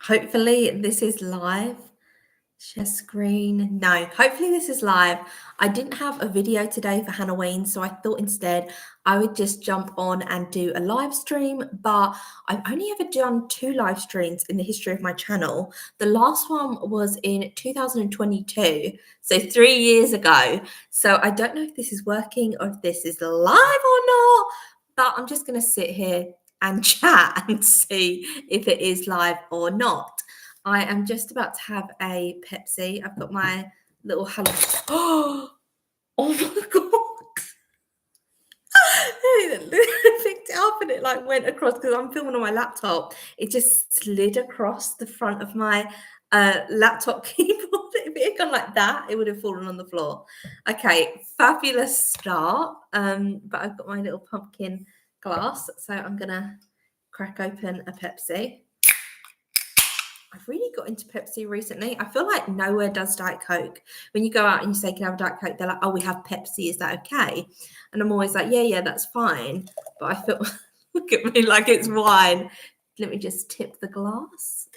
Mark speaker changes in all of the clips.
Speaker 1: Hopefully this is live. Share screen. No, hopefully this is live. I didn't have a video today for Halloween, so I thought instead I would just jump on and do a live stream, but I've only ever done 2 live streams in the history of my channel. The last one was in 2022, so 3 years ago. So I don't know if this is working or if this is live or not, but I'm just going to sit here and chat and see if it is live or not. I am just about to have a Pepsi. I've got my little hello. Oh my god! I picked it up and it like went across because I'm filming on my laptop. It just slid across the front of my laptop keyboard. If it had gone like that, it would have fallen on the floor. Okay, fabulous start. But I've got my little pumpkin glass, so I'm gonna crack open a Pepsi. I've really got into Pepsi recently. I feel like nowhere does Diet Coke. When you go out and you say, can I have a Diet Coke? They're like, oh, we have Pepsi. Is that okay? And I'm always like, yeah, that's fine. But I feel, look at me like it's wine. Let me just tip the glass.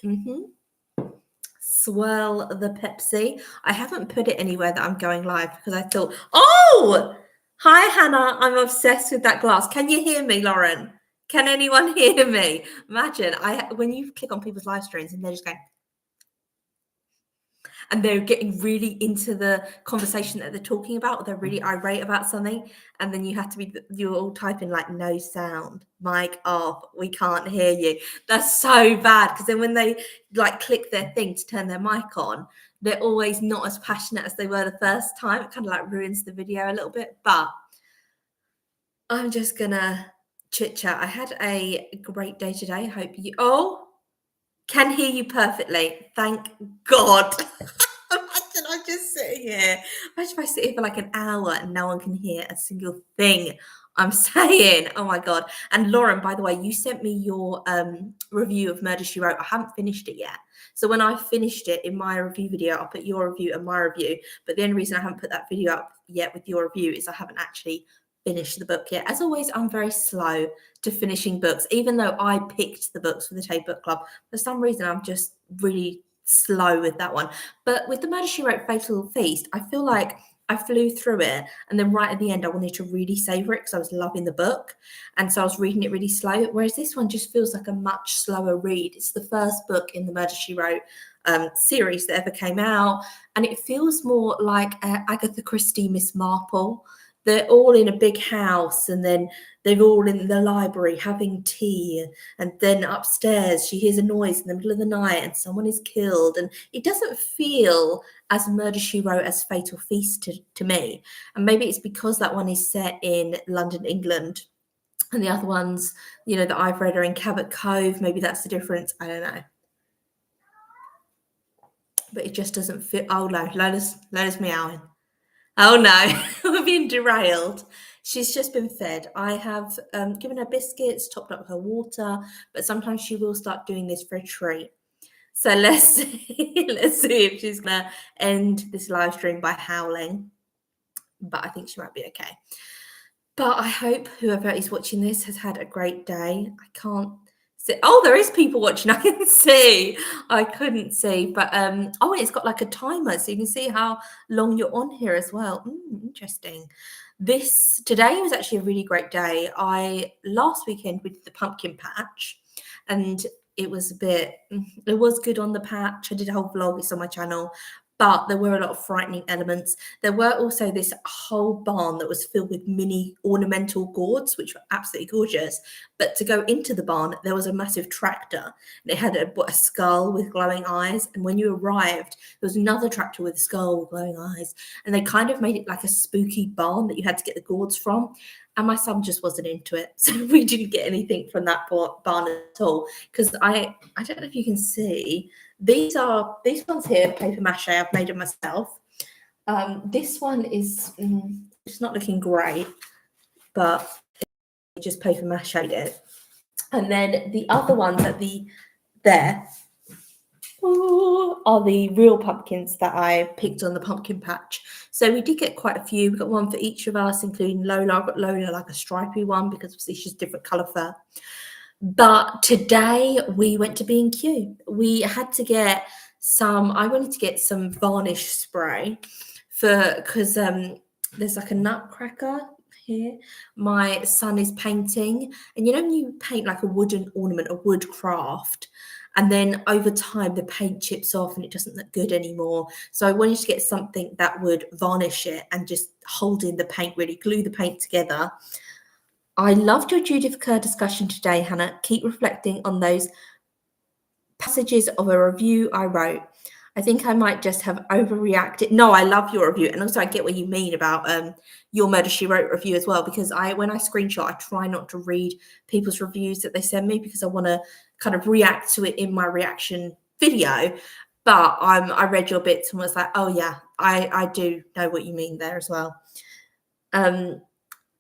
Speaker 1: Swirl the Pepsi. I haven't put it anywhere that I'm going live because I thought, oh, hi, Hannah. I'm obsessed with that glass. Can you hear me, Lauren? Can anyone hear me? Imagine when you click on people's live streams and they're just going, and they're getting really into the conversation that they're talking about, or they're really irate about something, and then you're all typing like no sound, mic off, we can't hear you. That's so bad because then when they like click their thing to turn their mic on, they're always not as passionate as they were the first time. It kind of like ruins the video a little bit, but I'm just gonna chit chat. I had a great day today. I hope you can hear you perfectly. Thank God. Imagine I'm just sitting here. Imagine if I sit here for like an hour and no one can hear a single thing I'm saying. Oh my God. And Lauren, by the way, you sent me your review of Murder, She Wrote. I haven't finished it yet. So when I finished it in my review video, I'll put your review and my review. But the only reason I haven't put that video up yet with your review is I haven't actually finished the book yet. As always, I'm very slow to finishing books, even though I picked the books for the Tay Book Club. For some reason, I'm just really slow with that one. But with the Murder, She Wrote Fatal Feast, I feel like I flew through it, and then right at the end I wanted to really savor it because I was loving the book, and so I was reading it really slow, whereas this one just feels like a much slower read. It's the first book in the Murder, She Wrote series that ever came out, and it feels more like Agatha Christie, Miss Marple. They're all in a big house, and then they're all in the library having tea, and then upstairs she hears a noise in the middle of the night and someone is killed, and it doesn't feel as Murder, She Wrote as Fatal Feast to me. And maybe it's because that one is set in London, England, and the other ones, that I've read are in Cabot Cove. Maybe that's the difference. I don't know. But it just doesn't feel. Oh no, Lola's meowing. Oh no, we're being derailed. She's just been fed. I have given her biscuits, topped up her water, but sometimes she will start doing this for a treat. So let's see, if she's gonna end this live stream by howling. But I think she might be okay. But I hope whoever is watching this has had a great day. I can't see. Oh, there is people watching. I can see. I couldn't see. But it's got like a timer, so you can see how long you're on here as well. Interesting. Today was actually a really great day. Last weekend we did the pumpkin patch, and it was good on the patch. I did a whole vlog. It's on my channel. But there were a lot of frightening elements. There were also this whole barn that was filled with mini ornamental gourds, which were absolutely gorgeous. But to go into the barn, there was a massive tractor, and it had a skull with glowing eyes. And when you arrived, there was another tractor with a skull with glowing eyes. And they kind of made it like a spooky barn that you had to get the gourds from. And my son just wasn't into it. So we didn't get anything from that barn at all. Because I don't know if you can see, these ones here, paper mache. I've made them myself. This one is it's not looking great, but just paper mache it. And then the other ones at there are the real pumpkins that I picked on the pumpkin patch. So we did get quite a few. We got one for each of us, including Lola. I got Lola like a stripy one because obviously she's different colour fur. But today we went to B&Q. We had to get I wanted to get some varnish spray because there's like a nutcracker here. My son is painting, and you know when you paint like a wooden ornament, a wood craft, and then over time the paint chips off and it doesn't look good anymore. So I wanted to get something that would varnish it and just hold in the paint, really glue the paint together. I loved your Judith Kerr discussion today, Hannah. Keep reflecting on those passages of a review I wrote. I think I might just have overreacted. No, I love your review. And also I get what you mean about your Murder, She Wrote review as well, because when I screenshot, I try not to read people's reviews that they send me because I want to kind of react to it in my reaction video. But I read your bits and was like, oh yeah, I do know what you mean there as well.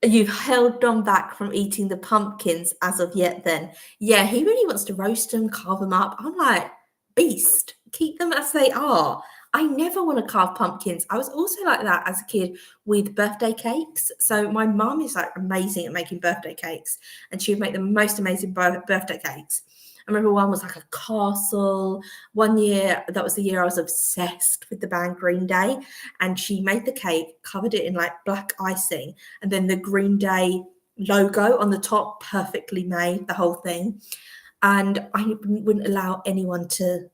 Speaker 1: You've held Dom back from eating the pumpkins as of yet then. Yeah, he really wants to roast them, carve them up. I'm like, beast, keep them as they are. I never want to carve pumpkins. I was also like that as a kid with birthday cakes. So my mum is like amazing at making birthday cakes, and she would make the most amazing birthday cakes. I remember one was like a castle. One year, that was the year I was obsessed with the band Green Day, and she made the cake, covered it in like black icing, and then the Green Day logo on the top, perfectly made, the whole thing. And I wouldn't allow anyone to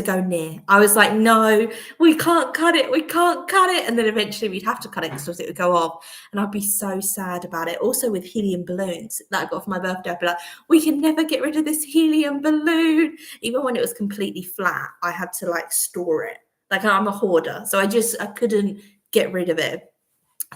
Speaker 1: go near. I was like, no, we can't cut it. We can't cut it. And then eventually we'd have to cut it because it would go off. And I'd be so sad about it. Also with helium balloons that I got for my birthday, I'd be like, we can never get rid of this helium balloon. Even when it was completely flat, I had to like store it. Like I'm a hoarder. So I couldn't get rid of it.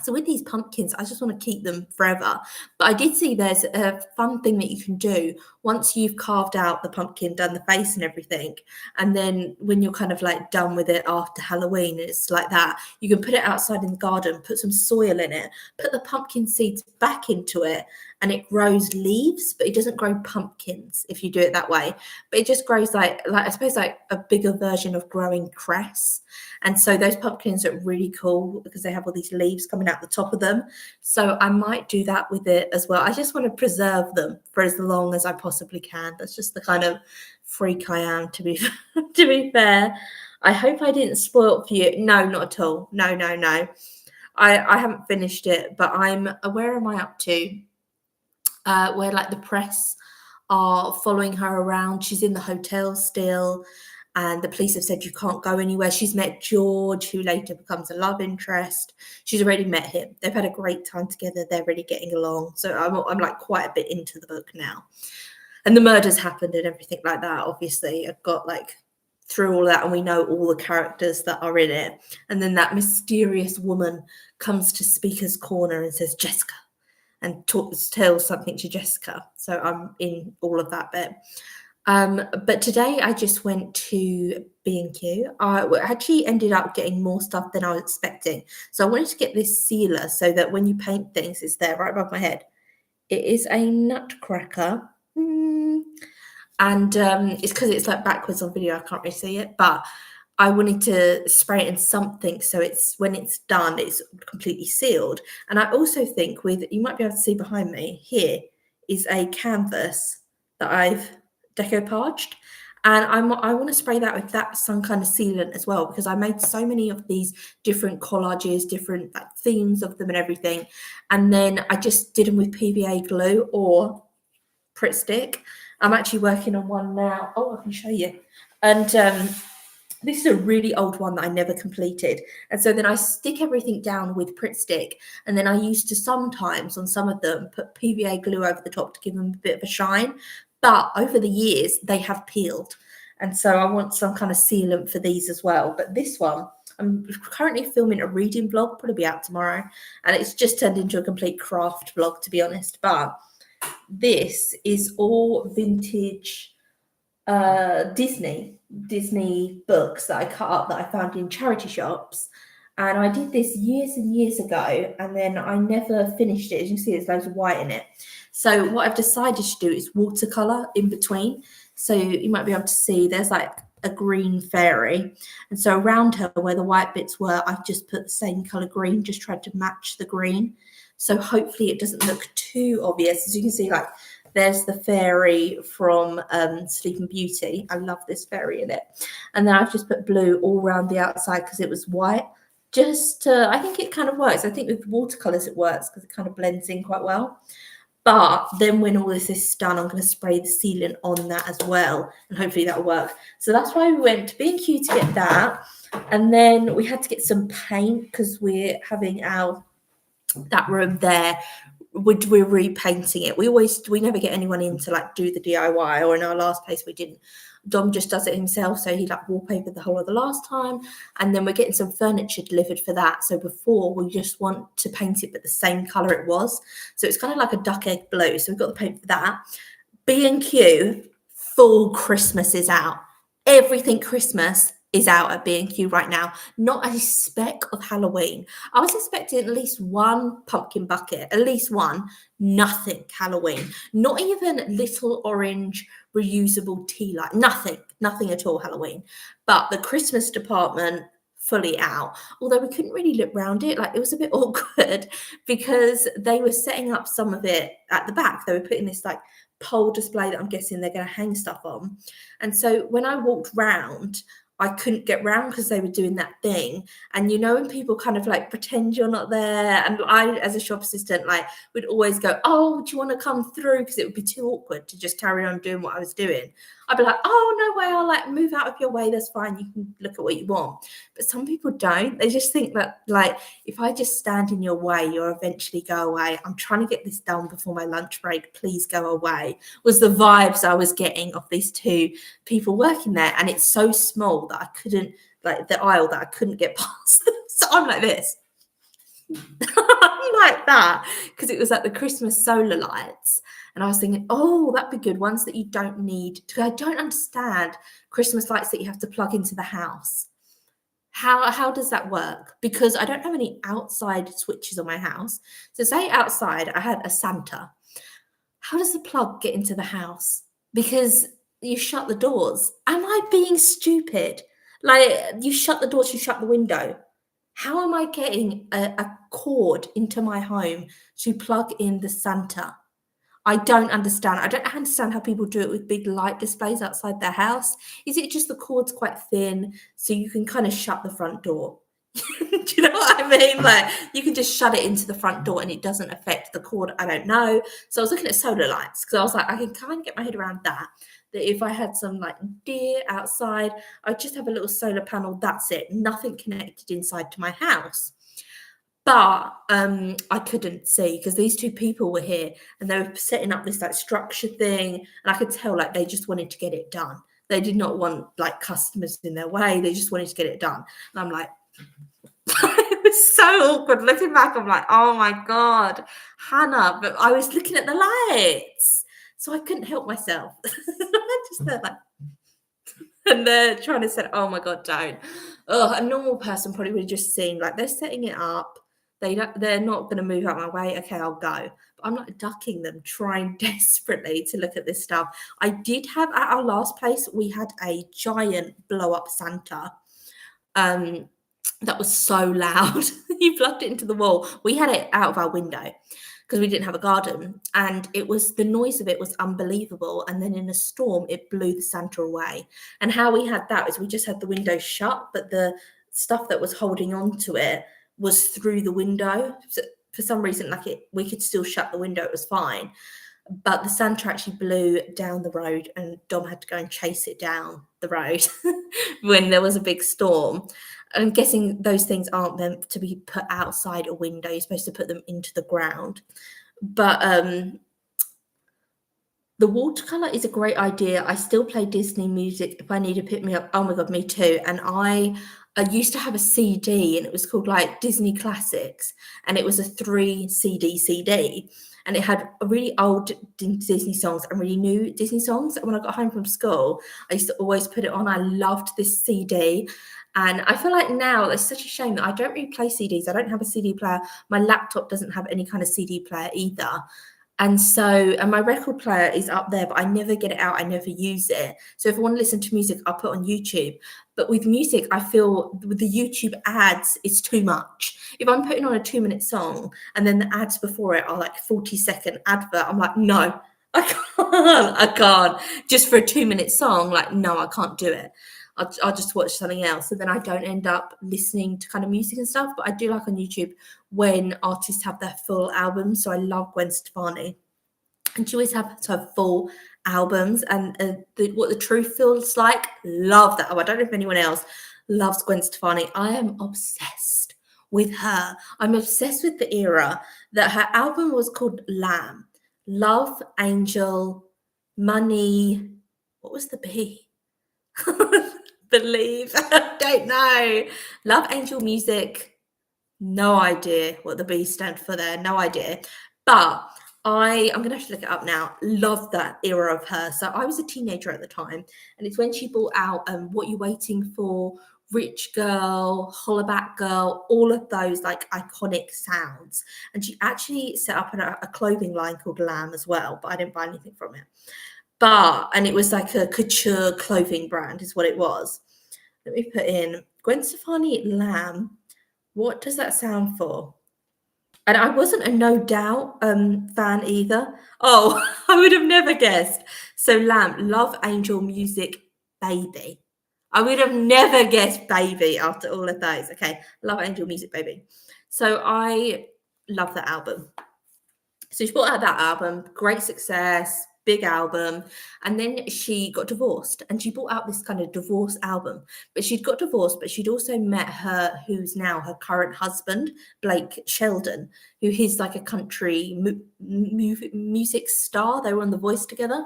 Speaker 1: So with these pumpkins, I just want to keep them forever. But I did see there's a fun thing that you can do once you've carved out the pumpkin, done the face and everything. And then when you're kind of like done with it after Halloween, it's like that. You can put it outside in the garden, put some soil in it, put the pumpkin seeds back into it, and it grows leaves, but it doesn't grow pumpkins if you do it that way. But it just grows like I suppose like a bigger version of growing cress. And so those pumpkins are really cool because they have all these leaves coming out the top of them. So I might do that with it as well. I just want to preserve them for as long as I possibly can. That's just the kind of freak I am, to be to be fair. I hope I didn't spoil it for you. No, not at all. No. I haven't finished it, but where am I up to? Where like the press are following her around. She's in the hotel still, and the police have said you can't go anywhere. She's met George, who later becomes a love interest. She's already met him. They've had a great time together. They're really getting along. So I'm like quite a bit into the book now. And the murders happened and everything like that. Obviously, I've got like through all that, and we know all the characters that are in it. And then that mysterious woman comes to Speaker's Corner and says, Jessica, and tells something to Jessica. So I'm in all of that bit. But today I just went to B&Q. I actually ended up getting more stuff than I was expecting. So I wanted to get this sealer so that when you paint things, it's there right above my head. It is a nutcracker. And it's because it's like backwards on video. I can't really see it, but I wanted to spray it in something so when it's done, it's completely sealed. And I also think you might be able to see behind me, here is a canvas that I've decoupaged. And I want to spray that with some kind of sealant as well, because I made so many of these different collages, different like, themes of them and everything. And then I just did them with PVA glue or Pritt stick. I'm actually working on one now. Oh, I can show you. And this is a really old one that I never completed. And so then I stick everything down with Pritt stick. And then I used to sometimes, on some of them, put PVA glue over the top to give them a bit of a shine. But over the years, they have peeled. And so I want some kind of sealant for these as well. But this one, I'm currently filming a reading vlog, probably be out tomorrow. And it's just turned into a complete craft vlog, to be honest. But this is all vintage Disney books that I cut up that I found in charity shops. And I did this years and years ago, and then I never finished it. As you can see, there's loads of white in it. So what I've decided to do is watercolor in between. So you might be able to see there's like a green fairy. And so around her, where the white bits were, I've just put the same color green, just tried to match the green. So hopefully it doesn't look too obvious. As you can see, like there's the fairy from Sleeping Beauty. I love this fairy in it. And then I've just put blue all around the outside because it was white. I think it kind of works. I think with watercolors it works because it kind of blends in quite well. But then when all this is done, I'm going to spray the sealant on that as well, and hopefully that'll work. So that's why we went to B&Q to get that. And then we had to get some paint because we're having that room there. We're repainting it. We never get anyone in to like do the DIY, or in our last place we didn't. Dom just does it himself, so he like wallpapered the whole of the last time, and then we're getting some furniture delivered for that. So before, we just want to paint it but the same color it was, so it's kind of like a duck egg blue. So we've got the paint for that. B&Q, full Christmas is out. Everything Christmas is out at B&Q right now. Not a speck of Halloween. I was expecting at least one pumpkin bucket, at least one. Nothing Halloween. Not even little orange reusable tea light. Nothing at all Halloween. But the Christmas department, fully out. Although we couldn't really look around it. Like, it was a bit awkward because they were setting up some of it at the back. They were putting this like pole display that I'm guessing they're going to hang stuff on. And so when I walked round, I couldn't get round because they were doing that thing. And you know, when people kind of like pretend you're not there, and I, as a shop assistant, like would always go, oh, do you want to come through? Because it would be too awkward to just carry on doing what I was doing. I'd be like, oh, no way, I'll like move out of your way. That's fine. You can look at what you want. But some people don't. They just think that like, if I just stand in your way, you'll eventually go away. I'm trying to get this done before my lunch break. Please go away, was the vibes I was getting of these two people working there. And it's so small that I couldn't, like the aisle that I couldn't get past. So I'm like this. I'm like that because it was like the Christmas solar lights. And I was thinking, oh, that'd be good. Ones that you don't need. I don't understand Christmas lights that you have to plug into the house. How does that work? Because I don't have any outside switches on my house. So say outside I had a Santa. How does the plug get into the house? Because you shut the doors. Am I being stupid? Like, you shut the doors, you shut the window. How am I getting a cord into my home to plug in the Santa? I don't understand. I don't understand how people do it with big light displays outside their house. Is it just the cord's quite thin so you can kind of shut the front door? Do you know what I mean? Like, you can just shut it into the front door and it doesn't affect the cord. I don't know. So I was looking at solar lights because I was like, I can kind of get my head around that if I had some like deer outside, I'd just have a little solar panel. That's it. Nothing connected inside to my house. But I couldn't see because these two people were here and they were setting up this like structure thing, and I could tell like they just wanted to get it done. They did not want like customers in their way. They just wanted to get it done. And I'm like, it was so awkward. Looking back, I'm like, oh my God, Hannah. But I was looking at the lights, so I couldn't help myself. I just felt like, and they're trying to say, oh my God, don't. Oh, a normal person probably would have just seen like they're setting it up. They're not going to move out my way. Okay, I'll go. But I'm like ducking them, trying desperately to look at this stuff. I did have at our last place, we had a giant blow up Santa. That was so loud. You plugged it into the wall. We had it out of our window because we didn't have a garden, and the noise of it was unbelievable. And then in a storm, it blew the Santa away. And how we had that is we just had the window shut, but the stuff that was holding on to it was through the window. So for some reason, we could still shut the window. It was fine. But the Santa actually blew down the road, and Dom had to go and chase it down the road when there was a big storm. I'm guessing those things aren't meant to be put outside a window. You're supposed to put them into the ground. But the watercolor is a great idea. I still play Disney music if I need to pick me up. Oh my God, me too. And I used to have a CD, and it was called like Disney Classics, and it was a 3 CD, and it had really old Disney songs and really new Disney songs. And when I got home from school, I used to always put it on. I loved this CD. And I feel like now it's such a shame that I don't really play CDs. I don't have a CD player. My laptop doesn't have any kind of CD player either. And my record player is up there, but I never get it out. I never use it. So if I want to listen to music, I'll put on YouTube. But with music, I feel with the YouTube ads, it's too much. If I'm putting on a 2-minute song and then the ads before it are like 40-second advert, I'm like, no, I can't. Just for a 2-minute song, like, no, I can't do it. I'll just watch something else. So then I don't end up listening to kind of music and stuff. But I do like on YouTube when artists have their full albums. So I love Gwen Stefani. And she always has her full albums. And What the Truth Feels Like, love that. Oh, I don't know if anyone else loves Gwen Stefani. I am obsessed with her. I'm obsessed with the era that her album was called Lamb. Love, Angel, Money. What was the B? Believe. I don't know. Love, Angel, Music. No idea what the B stand for there. No idea. But I'm gonna have to look it up now. Love that era of her. So I was a teenager at the time, and it's when she brought out What You Waiting For, Rich Girl, Hollaback Girl, all of those like iconic sounds. And she actually set up a clothing line called Lamb as well, but I didn't buy anything from it. And it was like a couture clothing brand, is what it was. Let me put in Gwen Stefani Lamb. What does that sound for? And I wasn't a No Doubt fan either. Oh, I would have never guessed. So Lamb, Love, Angel, Music, Baby. I would have never guessed Baby after all of those. Okay, Love, Angel, Music, Baby. So I love that album. So she brought out that album, great success, big album. And then she got divorced and she brought out this kind of divorce album. But she'd got divorced, but she'd also met who's now her current husband, Blake Sheldon, who is like a country music star. They were on The Voice together.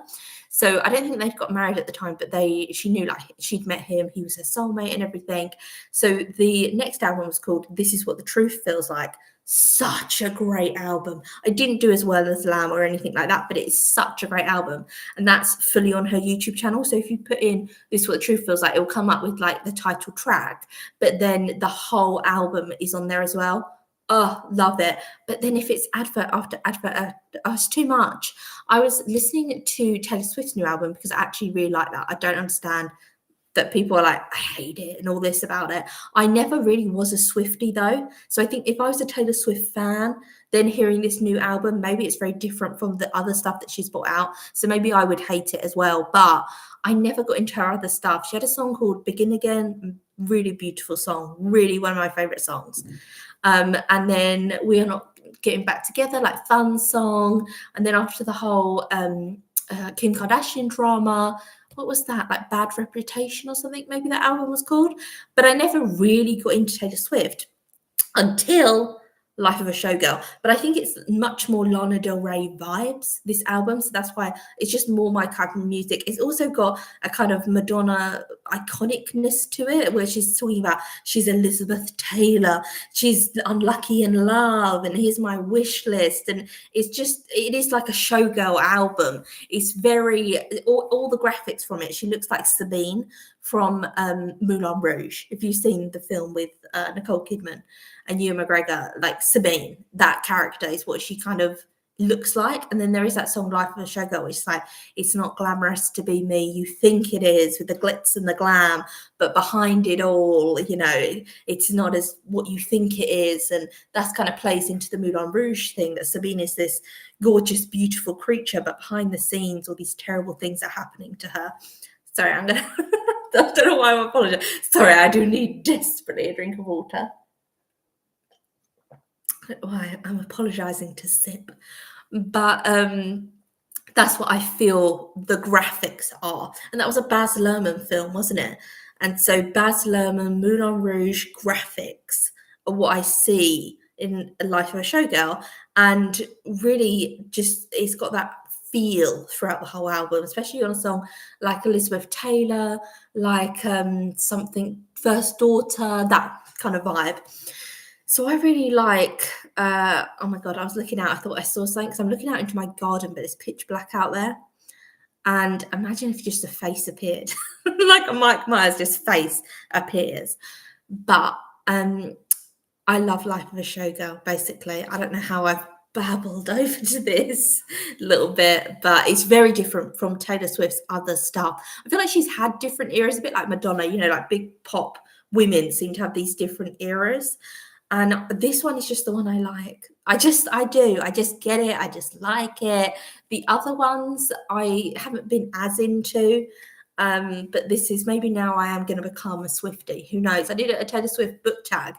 Speaker 1: So I don't think they'd got married at the time, but she knew like she'd met him. He was her soulmate and everything. So the next album was called This Is What the Truth Feels Like. Such a great album. I didn't do as well as Lamb or anything like that, but it's such a great album. And that's fully on her YouTube channel. So if you put in This Is What the Truth Feels Like, it will come up with like the title track, but then the whole album is on there as well. Oh, love it. But then if it's advert after advert, it's too much. I was listening to Taylor Swift's new album because I actually really like that. I don't understand that people are like, I hate it and all this about it. I never really was a Swiftie though. So I think if I was a Taylor Swift fan, then hearing this new album, maybe it's very different from the other stuff that she's brought out. So maybe I would hate it as well. But I never got into her other stuff. She had a song called Begin Again, really beautiful song, really one of my favorite songs. And then We Are Not Getting Back Together, like fun song. And then after the whole Kim Kardashian drama, what was that, like Bad Reputation or something, maybe that album was called. But I never really got into Taylor Swift until Life of a Showgirl. But I think it's much more Lana Del Rey vibes, this album. So that's why it's just more my type of music. It's also got a kind of Madonna iconicness to it, where she's talking about she's Elizabeth Taylor, she's unlucky in love, and here's my wish list. And it is like a showgirl album. It's very, all the graphics from it, she looks like Sabine from Moulin Rouge. If you've seen the film with Nicole Kidman and Ewan McGregor, like Sabine, that character is what she kind of looks like. And then there is that song Life of a Showgirl, which is like, it's not glamorous to be me, you think it is, with the glitz and the glam, but behind it all, it's not as what you think it is. And that's kind of plays into the Moulin Rouge thing, that Sabine is this gorgeous, beautiful creature, but behind the scenes, all these terrible things are happening to her. Sorry, I don't know why I'm apologizing. Sorry, I do need desperately a drink of water. Why I'm apologizing to sip. But that's what I feel the graphics are. And that was a Baz Luhrmann film, wasn't it? And so Baz Luhrmann, Moulin Rouge graphics are what I see in Life of a Showgirl. And really just, it's got that feel throughout the whole album, especially on a song like Elizabeth Taylor, like something First Daughter, that kind of vibe. So I really like, oh my God, I was looking out, I thought I saw something, because I'm looking out into my garden, but it's pitch black out there. And imagine if just a face appeared, like a Mike Myers, just face appears. But I love Life of a Showgirl, basically. I don't know how I've babbled over to this a little bit, but it's very different from Taylor Swift's other stuff. I feel like she's had different eras, a bit like Madonna, like big pop women seem to have these different eras. And this one is just the one I like. I do. I just get it. I just like it. The other ones I haven't been as into. But this is maybe now I am going to become a Swiftie. Who knows? I did a Taylor Swift book tag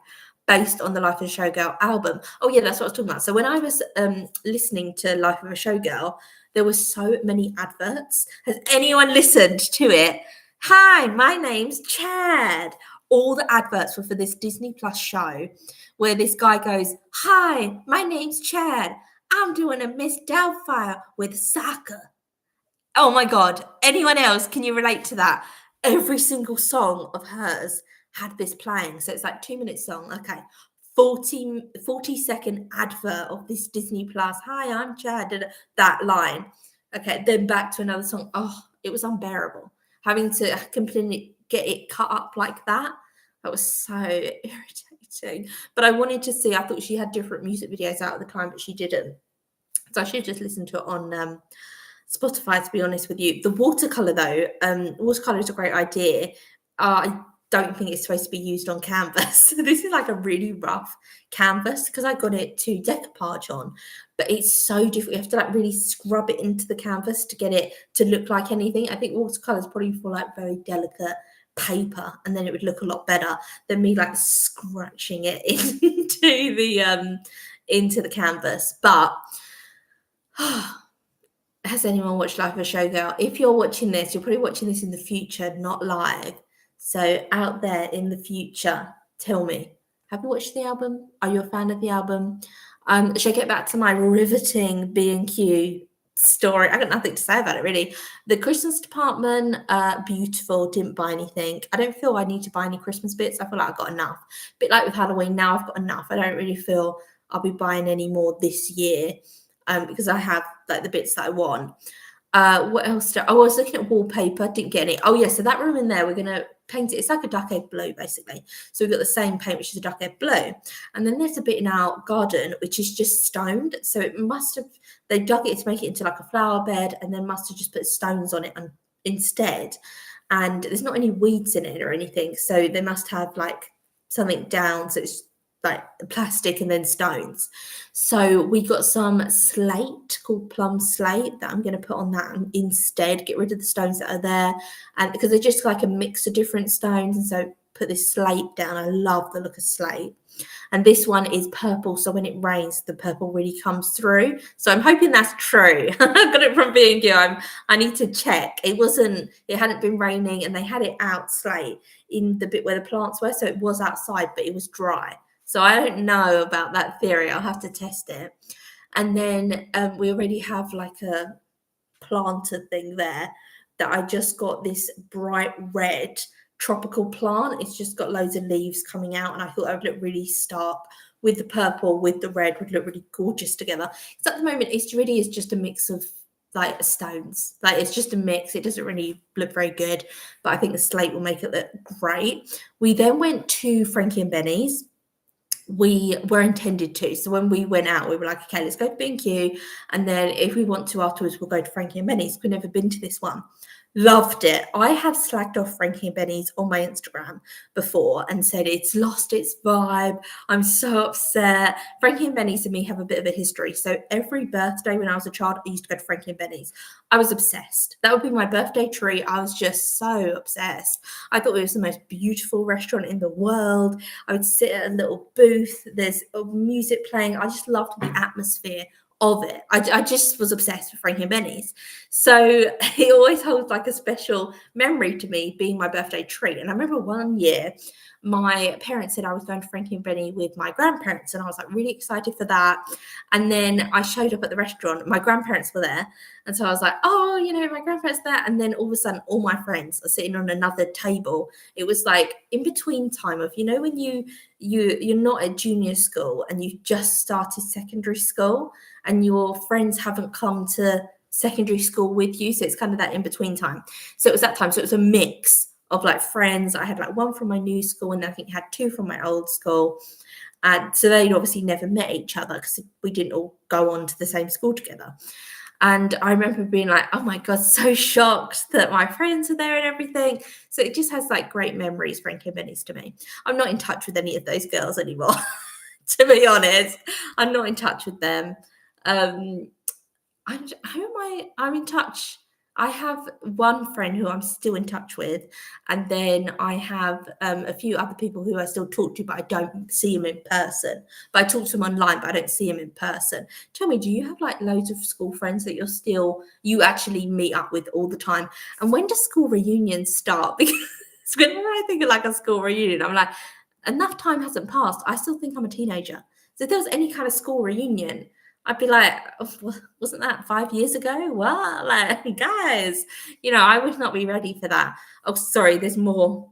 Speaker 1: based on the Life of a Showgirl album. Oh yeah, that's what I was talking about. So when I was listening to Life of a Showgirl, there were so many adverts. Has anyone listened to it? Hi, my name's Chad. All the adverts were for this Disney Plus show where this guy goes, "Hi, my name's Chad. I'm doing a Miss Doubtfire with Sokka." Oh my God. Anyone else? Can you relate to that? Every single song of hers had this playing. So it's like 2 minute song. Okay. 40-second advert of this Disney Plus. Hi, I'm Chad. That line. Okay. Then back to another song. Oh, it was unbearable. Having to completely get it cut up like that. That was so irritating. But I wanted to see, I thought she had different music videos out at the time, but she didn't. So I should have just listened to it on Spotify, to be honest with you. The watercolor, though, watercolor is a great idea. I don't think it's supposed to be used on canvas. This is like a really rough canvas because I got it to decoupage on, but it's so difficult. You have to like really scrub it into the canvas to get it to look like anything. I think watercolor is probably for like very delicate paper, and then it would look a lot better than me like scratching it into the canvas. But has anyone watched Life of a Showgirl? If you're watching this, you're probably watching this in the future, not live. So out there in the future, tell me, have you watched the album? Are you a fan of the album? Should I get back to my riveting B&Q story? I got nothing to say about it, really. The Christmas department, beautiful, didn't buy anything. I don't feel I need to buy any Christmas bits. I feel like I've got enough. A bit like with Halloween, now I've got enough. I don't really feel I'll be buying any more this year. Because I have like the bits that I want. What else? I was looking at wallpaper, didn't get any. Oh yeah, so that room in there, we're gonna paint it. It's like a duck egg blue, basically. So we've got the same paint, which is a duck egg blue, and then there's a bit in our garden which is just stoned. So it must have they dug it to make it into like a flower bed, and then must have just put stones on it instead. And there's not any weeds in it or anything, so they must have like something down. So it's like plastic and then stones. So we got some slate called plum slate that I'm going to put on that instead, get rid of the stones that are there. And because they're just like a mix of different stones. And so put this slate down. I love the look of slate. And this one is purple. So when it rains, the purple really comes through. So I'm hoping that's true. I got it from B&Q. I need to check. It hadn't been raining and they had it out slate in the bit where the plants were. So it was outside, but it was dry. So I don't know about that theory. I'll have to test it. And then we already have like a planter thing there that I just got this bright red tropical plant. It's just got loads of leaves coming out, and I thought that would look really stark with the purple, with the red, would look really gorgeous together. Because at the moment, it really is just a mix of like stones. Like it's just a mix. It doesn't really look very good, but I think the slate will make it look great. We then went to Frankie and Benny's. We were intended to. So when we went out, we were like, okay, let's go to B&Q. And then if we want to afterwards, we'll go to Frankie and Benny's. We've never been to this one. Loved it. I have slagged off Frankie and Benny's on my Instagram before and said it's lost its vibe. I'm so upset. Frankie and Benny's and me have a bit of a history. So every birthday when I was a child, I used to go to Frankie and Benny's. I was obsessed. That would be my birthday treat. I was just so obsessed. I thought it was the most beautiful restaurant in the world. I would sit at a little booth. There's music playing. I just loved the atmosphere of it. I just was obsessed with Frankie and Benny's. So it always holds like a special memory to me, being my birthday treat. And I remember one year my parents said I was going to Frankie and Benny with my grandparents, and I was like really excited for that. And then I showed up at the restaurant. My grandparents were there, and so I was like, oh, my grandparents there. And then all of a sudden, all my friends are sitting on another table. It was like in between time of when you're not at junior school and you just started secondary school, and your friends haven't come to secondary school with you. So it's kind of that in between time. So it was that time. So it was a mix of like friends. I had like one from my new school, and I think had two from my old school. And so they'd obviously never met each other because we didn't all go on to the same school together. And I remember being like, oh my God, so shocked that my friends are there and everything. So it just has like great memories, Frankie and Benny's to me. I'm not in touch with any of those girls anymore. to be honest. I'm not in touch with them. Um, who am I? I'm in touch. I have one friend who I'm still in touch with, and then I have a few other people who I still talk to, but I don't see them in person. But I talk to them online, but I don't see them in person. Tell me, do you have like loads of school friends that you actually meet up with all the time? And when does school reunions start? Because whenever I think of like a school reunion, I'm like, enough time hasn't passed. I still think I'm a teenager. So if there was any kind of school reunion, I'd be like, "Oh, wasn't that 5 years ago? What? Like, guys, I would not be ready for that." Oh, sorry, there's more.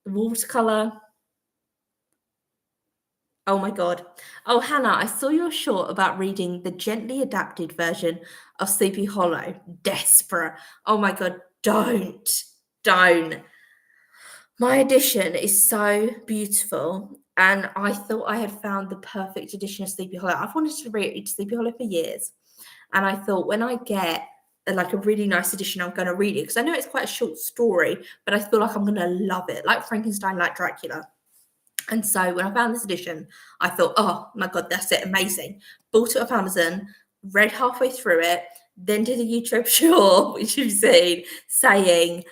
Speaker 1: Watercolor. Oh my God. Oh, Hannah, I saw your short about reading the gently adapted version of Sleepy Hollow. Desperate. Oh my God, don't. Don't. My edition is so beautiful, and I thought I had found the perfect edition of Sleepy Hollow. I've wanted to read Sleepy Hollow for years, and I thought when I get like a really nice edition, I'm going to read it because I know it's quite a short story, but I feel like I'm going to love it, like Frankenstein, like Dracula. And so when I found this edition, I thought, oh my God, that's it, amazing. Bought it off Amazon, read halfway through it, then did a YouTube short, which you've seen, saying,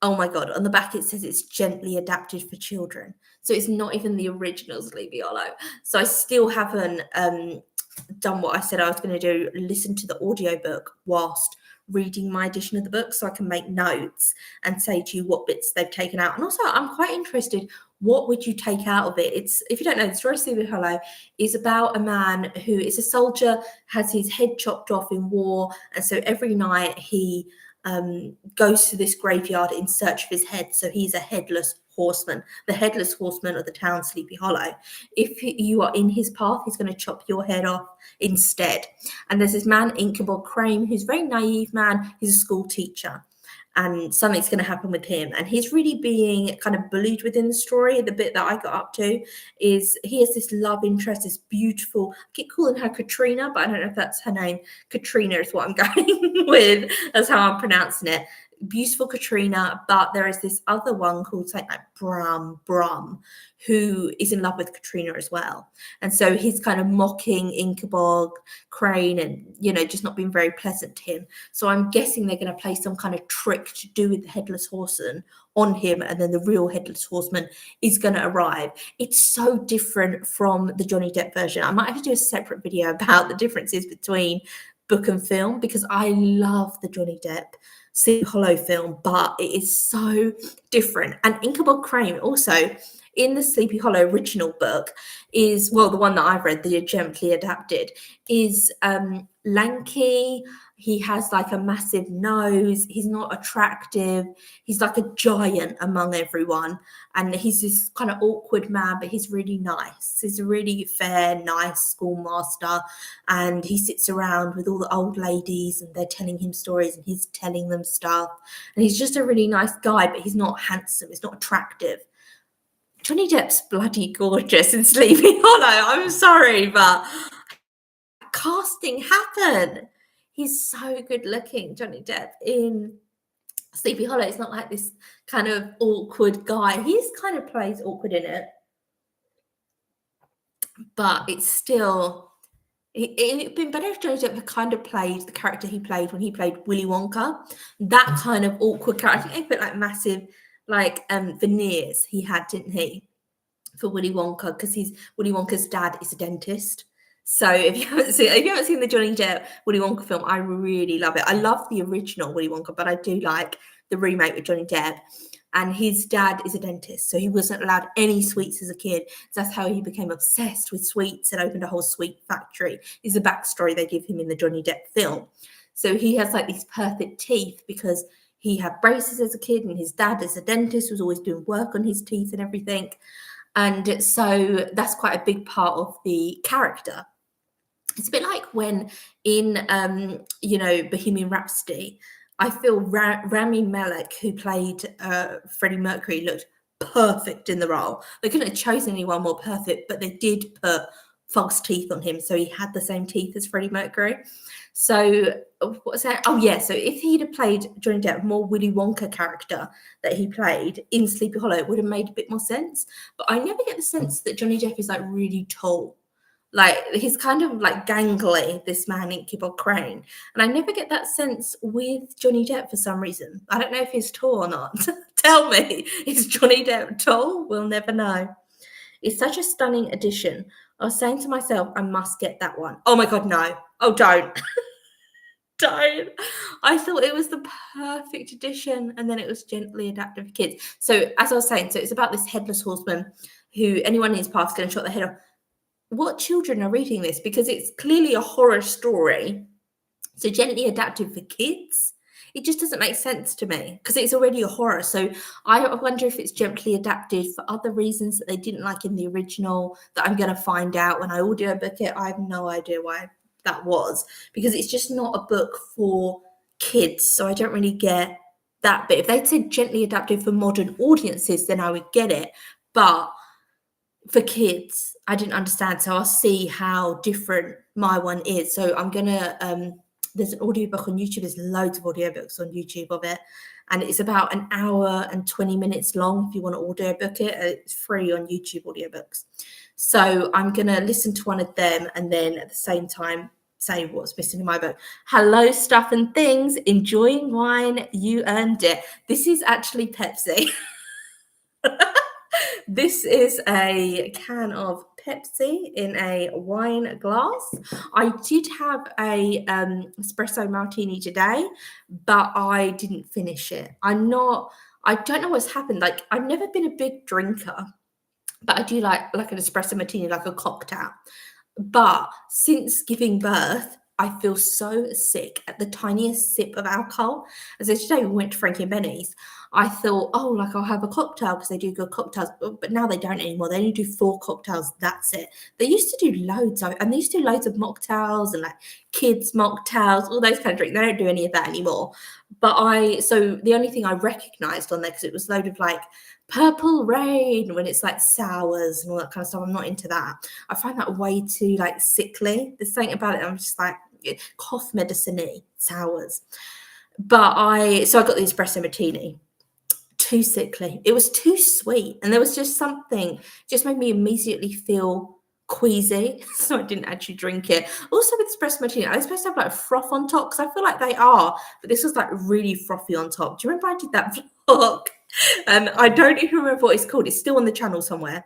Speaker 1: oh my God, on the back it says it's gently adapted for children. So it's not even the original Sleepy Hollow. So I still haven't done what I said I was going to do, listen to the audiobook whilst reading my edition of the book so I can make notes and say to you what bits they've taken out. And also I'm quite interested, what would you take out of it? It's, if you don't know, the story of Sleepy Hollow is about a man who is a soldier, has his head chopped off in war, and so every night he goes to this graveyard in search of his head. So he's a headless horseman, the headless horseman of the town Sleepy Hollow. If you are in his path, he's going to chop your head off instead. And there's this man, Ichabod Crane, who's a very naive man. He's a school teacher, and something's going to happen with him. And he's really being kind of bullied within the story. The bit that I got up to is he has this love interest, this beautiful, I keep calling her Katrina, but I don't know if that's her name. Katrina is what I'm going with. That's how I'm pronouncing it. Beautiful Katrina, but there is this other one called something like Brum, who is in love with Katrina as well. And so he's kind of mocking Ichabod Crane and, just not being very pleasant to him. So I'm guessing they're going to play some kind of trick to do with the headless horseman on him, and then the real headless horseman is going to arrive. It's so different from the Johnny Depp version. I might have to do a separate video about the differences between book and film, because I love the Johnny Depp Sleepy Hollow film, but it is so different. And Ichabod Crane also in the Sleepy Hollow original book is, well, the one that I've read, the gently adapted, is lanky. He has like a massive nose. He's not attractive. He's like a giant among everyone. And he's this kind of awkward man, but he's really nice. He's a really fair, nice schoolmaster. And he sits around with all the old ladies and they're telling him stories and he's telling them stuff. And he's just a really nice guy, but he's not handsome. He's not attractive. Johnny Depp's bloody gorgeous in Sleepy Hollow. I'm sorry, but casting happened. He's so good looking, Johnny Depp, in Sleepy Hollow. It's not like this kind of awkward guy. He's kind of plays awkward in it, but it's still, it'd been better if Johnny Depp had kind of played the character he played when he played Willy Wonka. That kind of awkward character. I think they put like massive veneers he had, didn't he, for Willy Wonka, because Willy Wonka's dad is a dentist. So if you haven't seen the Johnny Depp Willy Wonka film, I really love it. I love the original Willy Wonka, but I do like the remake with Johnny Depp. And his dad is a dentist, so he wasn't allowed any sweets as a kid. So that's how he became obsessed with sweets and opened a whole sweet factory. Is the backstory they give him in the Johnny Depp film. So he has like these perfect teeth because he had braces as a kid, and his dad, as a dentist, was always doing work on his teeth and everything. And so that's quite a big part of the character. It's a bit like when in, Bohemian Rhapsody, I feel Rami Malek, who played Freddie Mercury, looked perfect in the role. They couldn't have chosen anyone more perfect, but they did put false teeth on him, so he had the same teeth as Freddie Mercury. So what's that? Oh yeah, so if he'd have played Johnny Depp, more Willy Wonka character that he played in Sleepy Hollow, it would have made a bit more sense. But I never get the sense that Johnny Depp is like really tall. Like he's kind of like gangly, this man in Kibble Crane. And I never get that sense with Johnny Depp for some reason. I don't know if he's tall or not. Tell me, is Johnny Depp tall? We'll never know. It's such a stunning addition. I was saying to myself, I must get that one. Oh my God, no. Oh, don't. Don't. I thought it was the perfect addition, and then it was gently adapted for kids. So as I was saying, so it's about this headless horseman who anyone in his path is going to shot their head off. What children are reading this? Because it's clearly a horror story, so gently adapted for kids. It just doesn't make sense to me because it's already a horror. So I wonder if it's gently adapted for other reasons that they didn't like in the original that I'm going to find out when I audiobook it. I have no idea why that was, because it's just not a book for kids. So I don't really get that bit. If they'd said gently adapted for modern audiences, then I would get it. But for kids, I didn't understand. So I'll see how different my one is. So I'm going to... there's an audiobook on YouTube. There's loads of audiobooks on YouTube of it. And it's about an hour and 20 minutes long if you want to audiobook it. It's free on YouTube audiobooks. So I'm going to listen to one of them and then at the same time say what's missing in my book. Hello, Stuff and Things. Enjoying wine. You earned it. This is actually Pepsi. This is a can of Pepsi in a wine glass. I did have a espresso martini today, but I didn't finish it. I don't know what's happened. Like, I've never been a big drinker, but I do like an espresso martini, like a cocktail. But since giving birth, I feel so sick at the tiniest sip of alcohol. As I today, we went to Frankie and Benny's. I thought, oh, like I'll have a cocktail because they do good cocktails. But now they don't anymore. They only do 4 cocktails. That's it. They used to do loads of, and they used to do loads of mocktails and like kids mocktails, all those kind of drinks. They don't do any of that anymore. So the only thing I recognized on there, because it was load of like Purple Rain when it's like sours and all that kind of stuff. I'm not into that. I find that way too like sickly. There's something about it. I'm just like cough medicine-y sours. So I got the espresso martini. Too sickly. It was too sweet. And there was just something, just made me immediately feel queasy. So I didn't actually drink it. Also with espresso martini, are they supposed to have like froth on top? Because I feel like they are, but this was like really frothy on top. Do you remember I did that vlog? And I don't even remember what it's called. It's still on the channel somewhere.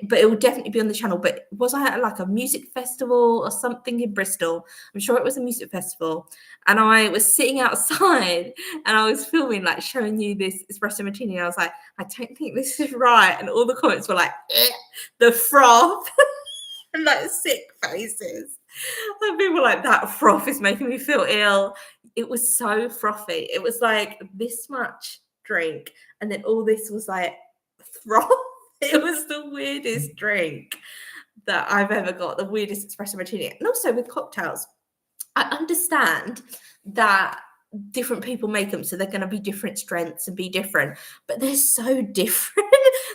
Speaker 1: But it will definitely be on the channel. But was I at like a music festival or something in Bristol? I'm sure it was a music festival. And I was sitting outside and I was filming, like showing you this espresso martini. And I was like, I don't think this is right. And all the comments were like, the froth and like sick faces. And people were like, that froth is making me feel ill. It was so frothy. It was like this much drink. And then all this was like froth. It was the weirdest drink that I've ever got, the weirdest espresso martini. And also with cocktails, I understand that different people make them, so they're going to be different strengths and be different, but they're so different.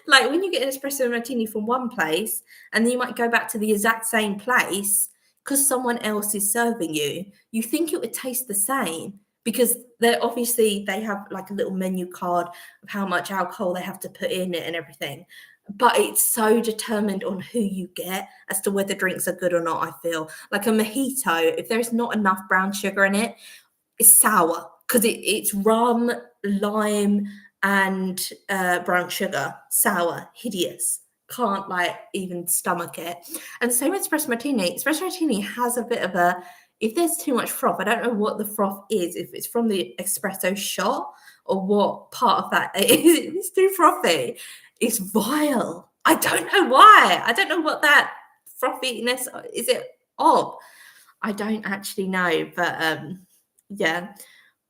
Speaker 1: Like when you get an espresso martini from one place and then you might go back to the exact same place because someone else is serving you, you think it would taste the same. Because they have like a little menu card of how much alcohol they have to put in it and everything. But it's so determined on who you get as to whether drinks are good or not, I feel. Like a mojito, if there's not enough brown sugar in it, it's sour. Because it's rum, lime, and brown sugar. Sour, hideous. Can't like even stomach it. And the same with espresso martini. Espresso martini has a bit of a... If there's too much froth, I don't know what the froth is, if it's from the espresso shot or what part of that is. It's too frothy. It's vile. I don't know why. I don't know what that frothiness is it of. I don't actually know, but yeah.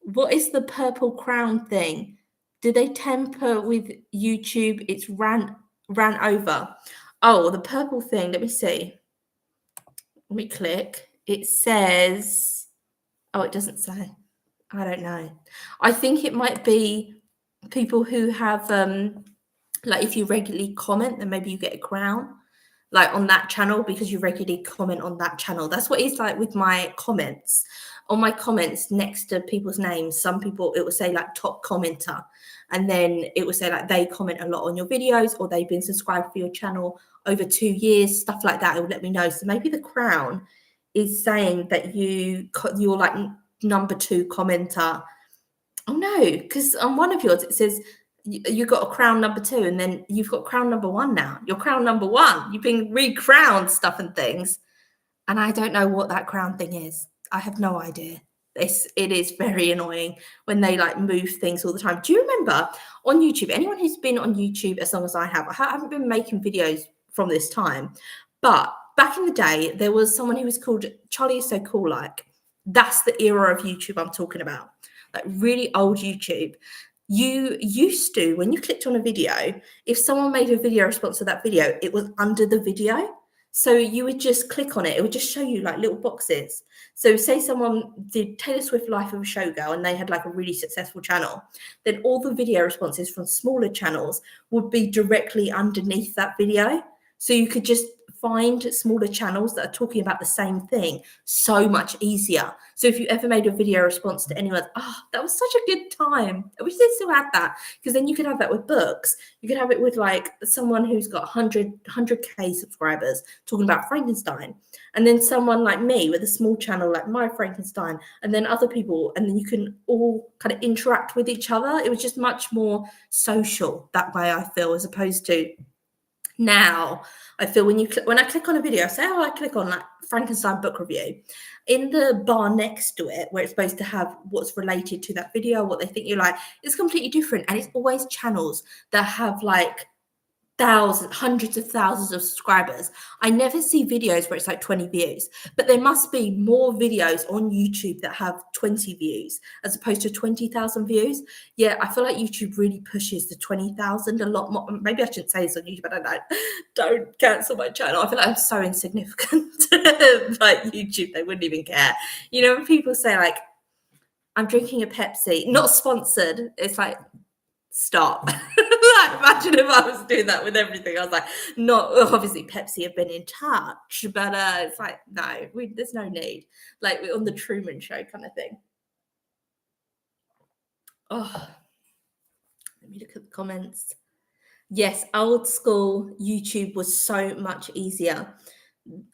Speaker 1: What is the purple crown thing? Do they temper with YouTube? It's ran over. Oh, the purple thing. Let me see. Let me click. It says, oh, it doesn't say. I don't know. I think it might be people who have, like if you regularly comment, then maybe you get a crown. like on that channel because you regularly comment on that channel. That's what it's like with my comments. On my comments next to people's names, some people, it will say like top commenter, and then it will say like they comment a lot on your videos, or they've been subscribed for your channel over 2 years, stuff like that. It will let me know. So maybe the Crown is saying that you're like number 2 commenter. Oh no, because on one of yours it says you got a crown number 2, and then you've got crown number 1 now. You're crown number 1. You've been re-crowned, stuff and things. And I don't know what that crown thing is. I have no idea. It is very annoying when they like move things all the time. Do you remember on YouTube, anyone who's been on YouTube as long as I haven't been making videos from this time, but back in the day, there was someone who was called Charlie Is So Cool. Like, that's the era of YouTube I'm talking about. Like really old YouTube. You used to, when you clicked on a video, if someone made a video response to that video, it was under the video. So you would just click on it. It would just show you like little boxes. So say someone did Taylor Swift Life of a Showgirl and they had like a really successful channel, then all the video responses from smaller channels would be directly underneath that video. So you could just find smaller channels that are talking about the same thing so much easier. So if you ever made a video response to anyone, that was such a good time. I wish they still had that, because then you could have that with books. You could have it with like someone who's got 100k subscribers talking about Frankenstein, and then someone like me with a small channel like My Frankenstein, and then other people, and then you can all kind of interact with each other. It was just much more social that way, I feel, as opposed to now. I feel when I click on a video, say, I click on like Frankenstein book review, in the bar next to it, where it's supposed to have what's related to that video, what they think you like, it's completely different. And it's always channels that have like thousands, hundreds of thousands of subscribers. I never see videos where it's like 20 views, but there must be more videos on YouTube that have 20 views as opposed to 20,000 views. Yeah, I feel like YouTube really pushes the 20,000 a lot more. Maybe I shouldn't say this on YouTube, but I don't know. Don't cancel my channel. I feel like I'm so insignificant. Like YouTube, they wouldn't even care. You know, when people say like, I'm drinking a Pepsi, not sponsored, it's like, stop. Like, imagine if I was doing that with everything. I was like, not obviously Pepsi have been in touch, but it's like, no, there's no need. Like we're on the Truman Show kind of thing. Oh, let me look at the comments. Yes, old school YouTube was so much easier.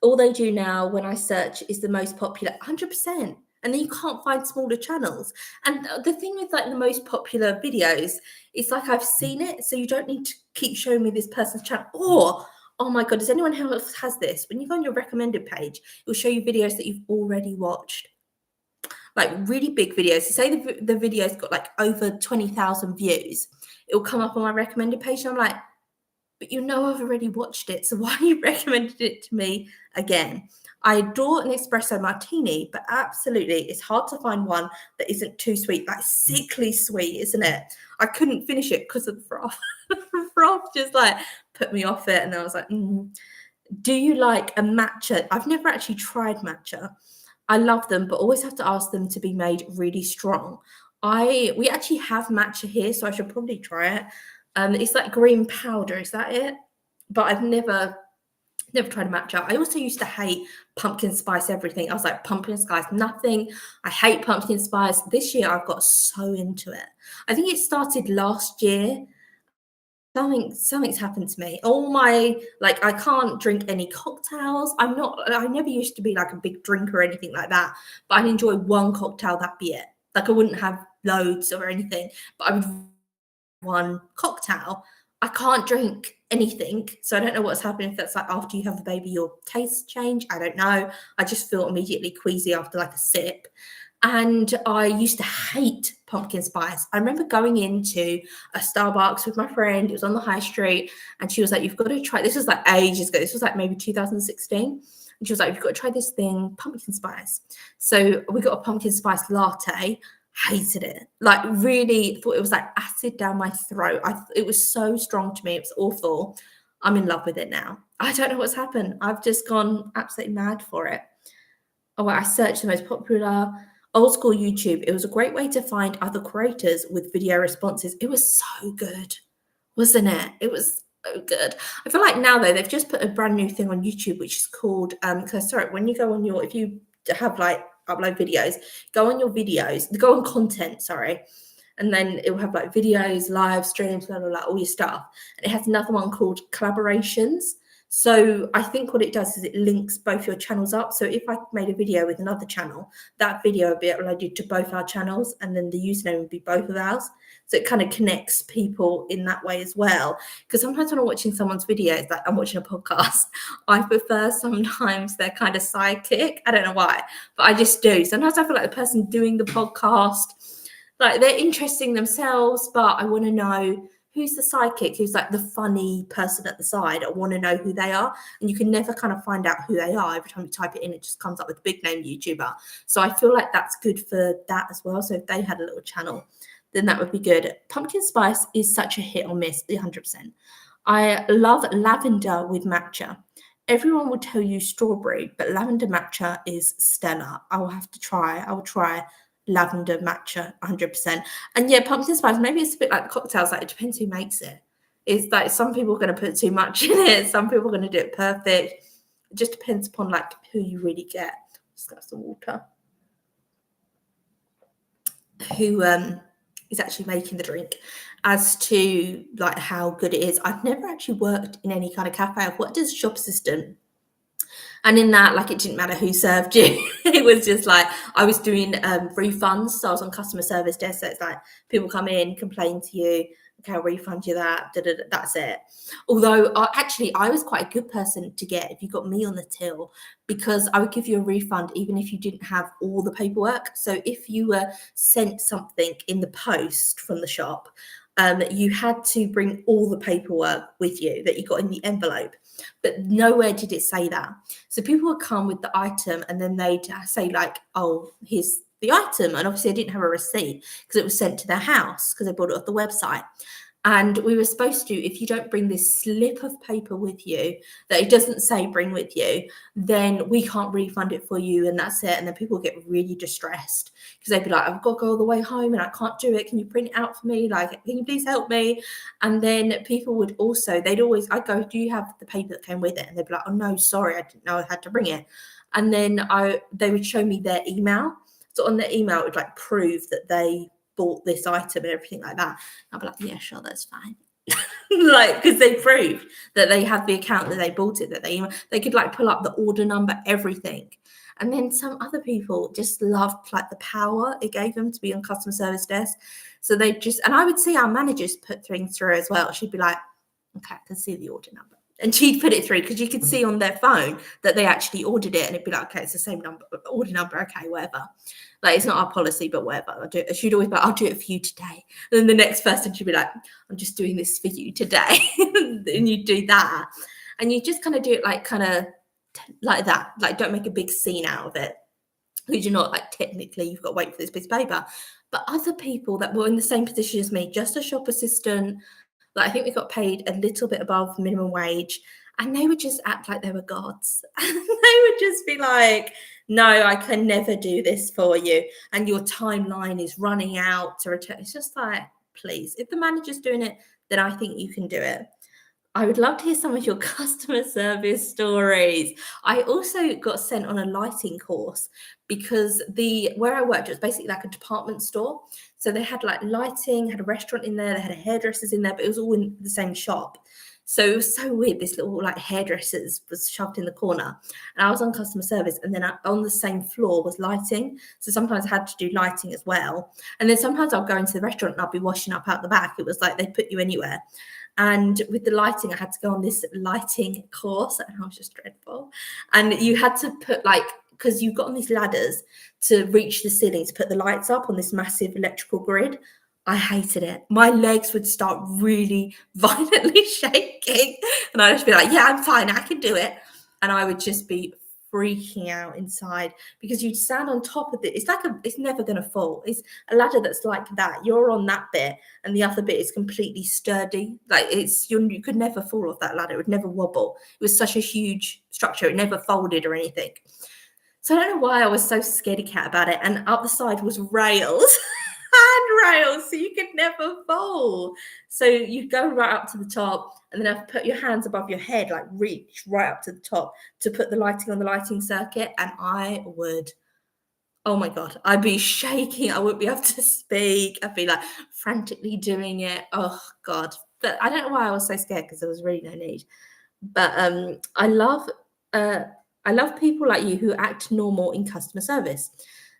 Speaker 1: All they do now when I search is the most popular, 100%. And then you can't find smaller channels. And the thing with like the most popular videos, it's like I've seen it, so you don't need to keep showing me this person's channel. Or, oh my God, does anyone else has this? When you go on your recommended page, it will show you videos that you've already watched. Like really big videos. So say the video's got like over 20,000 views. It will come up on my recommended page, and I'm like, but you know I've already watched it, so why are you recommending it to me again? I adore an espresso martini, but absolutely, it's hard to find one that isn't too sweet, like sickly sweet, isn't it? I couldn't finish it because of the froth. The froth just like put me off it, and I was like, Do you like a matcha? I've never actually tried matcha. I love them, but always have to ask them to be made really strong. We actually have matcha here, so I should probably try it. It's like green powder, is that it? But I've never tried a matcha. I also used to hate pumpkin spice everything. I was like, pumpkin spice, nothing. I hate pumpkin spice. This year, I've got so into it. I think it started last year. Something's happened to me. All my, like, I can't drink any cocktails. I never used to be like a big drinker or anything like that, but I'd enjoy one cocktail, that'd be it. Like I wouldn't have loads or anything, but I would one cocktail. I can't drink anything, so I don't know what's happening. If that's like after you have the baby, your tastes change. I don't know. I just feel immediately queasy after like a sip. And I used to hate pumpkin spice. I remember going into a Starbucks with my friend. It was on the high street, and she was like, "You've got to try." This was like ages ago. This was like maybe 2016. And she was like, "You've got to try this thing, pumpkin spice." So we got a pumpkin spice latte. Hated it. Like really thought it was like acid down my throat. It was so strong to me. It was awful. I'm in love with it now. I don't know what's happened. I've just gone absolutely mad for it. Oh, I searched the most popular old school YouTube. It was a great way to find other creators with video responses. It was so good, wasn't it? It was Oh, good. I feel like now though they've just put a brand new thing on YouTube which is called because sorry, when you go on your if you have like upload videos, go on your videos, go on content, sorry, and then it will have like videos, live streams, blah blah blah, all your stuff. And it has another one called collaborations. So I think what it does is it links both your channels up. So if I made a video with another channel, that video would be uploaded to both our channels, and then the username would be both of ours. So it kind of connects people in that way as well. Because sometimes when I'm watching someone's videos, like I'm watching a podcast, I prefer sometimes their kind of sidekick. I don't know why, but I just do. Sometimes I feel like the person doing the podcast, like they're interesting themselves, but I want to know who's the sidekick, who's like the funny person at the side. I want to know who they are. And you can never kind of find out who they are. Every time you type it in, it just comes up with a big name YouTuber. So I feel like that's good for that as well. So if they had a little channel, then that would be good. Pumpkin spice is such a hit or miss, 100%. I love lavender with matcha. Everyone will tell you strawberry, but lavender matcha is stellar. I will have to try. I will try lavender matcha 100%. And yeah, pumpkin spice, maybe it's a bit like cocktails, like it depends who makes it. It's like some people are going to put too much in it, some people are going to do it perfect. It just depends upon like who you really get. Just got some water. Who is actually making the drink, as to like how good it is. I've never actually worked in any kind of cafe. I've worked as a shop assistant. And in that, like, it didn't matter who served you. It was just like I was doing refunds. So I was on customer service desk. So it's like people come in, complain to you. Okay, I'll refund you that. That's it. Although actually, I was quite a good person to get if you got me on the till, because I would give you a refund even if you didn't have all the paperwork. So if you were sent something in the post from the shop, you had to bring all the paperwork with you that you got in the envelope. But nowhere did it say that. So people would come with the item and then they'd say like, oh, here's the item. And obviously I didn't have a receipt because it was sent to their house because they bought it off the website. And we were supposed to, if you don't bring this slip of paper with you that it doesn't say bring with you, then we can't refund it for you, and that's it. And then people get really distressed because they'd be like, I've got to go all the way home and I can't do it. Can you print it out for me? Like, can you please help me? And then people would also, I'd go, do you have the paper that came with it? And they'd be like, oh no, sorry, I didn't know I had to bring it. And then they would show me their email. So on their email, it would like prove that they bought this item and everything like that. I'll be like, yeah, sure, that's fine. Like, because they proved that they had the account, that they bought it, that they could like pull up the order number, everything. And then some other people just loved like the power it gave them to be on customer service desk. So they just, and I would see our managers put things through as well. She'd be like, okay, I can see the order number. And she'd put it through because you could see on their phone that they actually ordered it, and it'd be like, okay, it's the same number, order number, okay, whatever. Like, it's not our policy, but whatever. I'll do it. She'd always be like, I'll do it for you today. And then the next person, she'd be like, I'm just doing this for you today. And you do that. And you just kind of do it like kind of like that. Like, don't make a big scene out of it. Because you're not like technically you've got to wait for this piece of paper. But other people that were in the same position as me, just a shop assistant, like I think we got paid a little bit above minimum wage, and they would just act like they were gods. And they would just be like, no, I can never do this for you. And your timeline is running out to return. It's just like, please, if the manager's doing it, then I think you can do it. I would love to hear some of your customer service stories. I also got sent on a lighting course because where I worked, it was basically like a department store. So they had like lighting, had a restaurant in there, they had a hairdressers in there, but it was all in the same shop. So it was so weird. This little like hairdressers was shoved in the corner, and I was on customer service, and then on the same floor was lighting. So sometimes I had to do lighting as well. And then sometimes I'll go into the restaurant and I'll be washing up out the back. It was like they put you anywhere. And with the lighting, I had to go on this lighting course, and I was just dreadful. And you had to put like, because you got on these ladders to reach the ceiling to put the lights up on this massive electrical grid. I hated it. My legs would start really violently shaking, and I'd just be like, yeah, I'm fine, I can do it. And I would just be freaking out inside because you'd stand on top of it. It's never going to fall. It's a ladder that's like that. You're on that bit, and the other bit is completely sturdy. Like you could never fall off that ladder. It would never wobble. It was such a huge structure. It never folded or anything. So I don't know why I was so scaredy cat about it. And up the side was rails. handrails so you could never fall. So you go right up to the top and then have to put your hands above your head, like reach right up to the top to put the lighting on the lighting circuit. And I would, oh my God, I'd be shaking. I wouldn't be able to speak. I'd be like frantically doing it. Oh God. But I don't know why I was so scared, because there was really no need. But uh, I love people like you who act normal in customer service.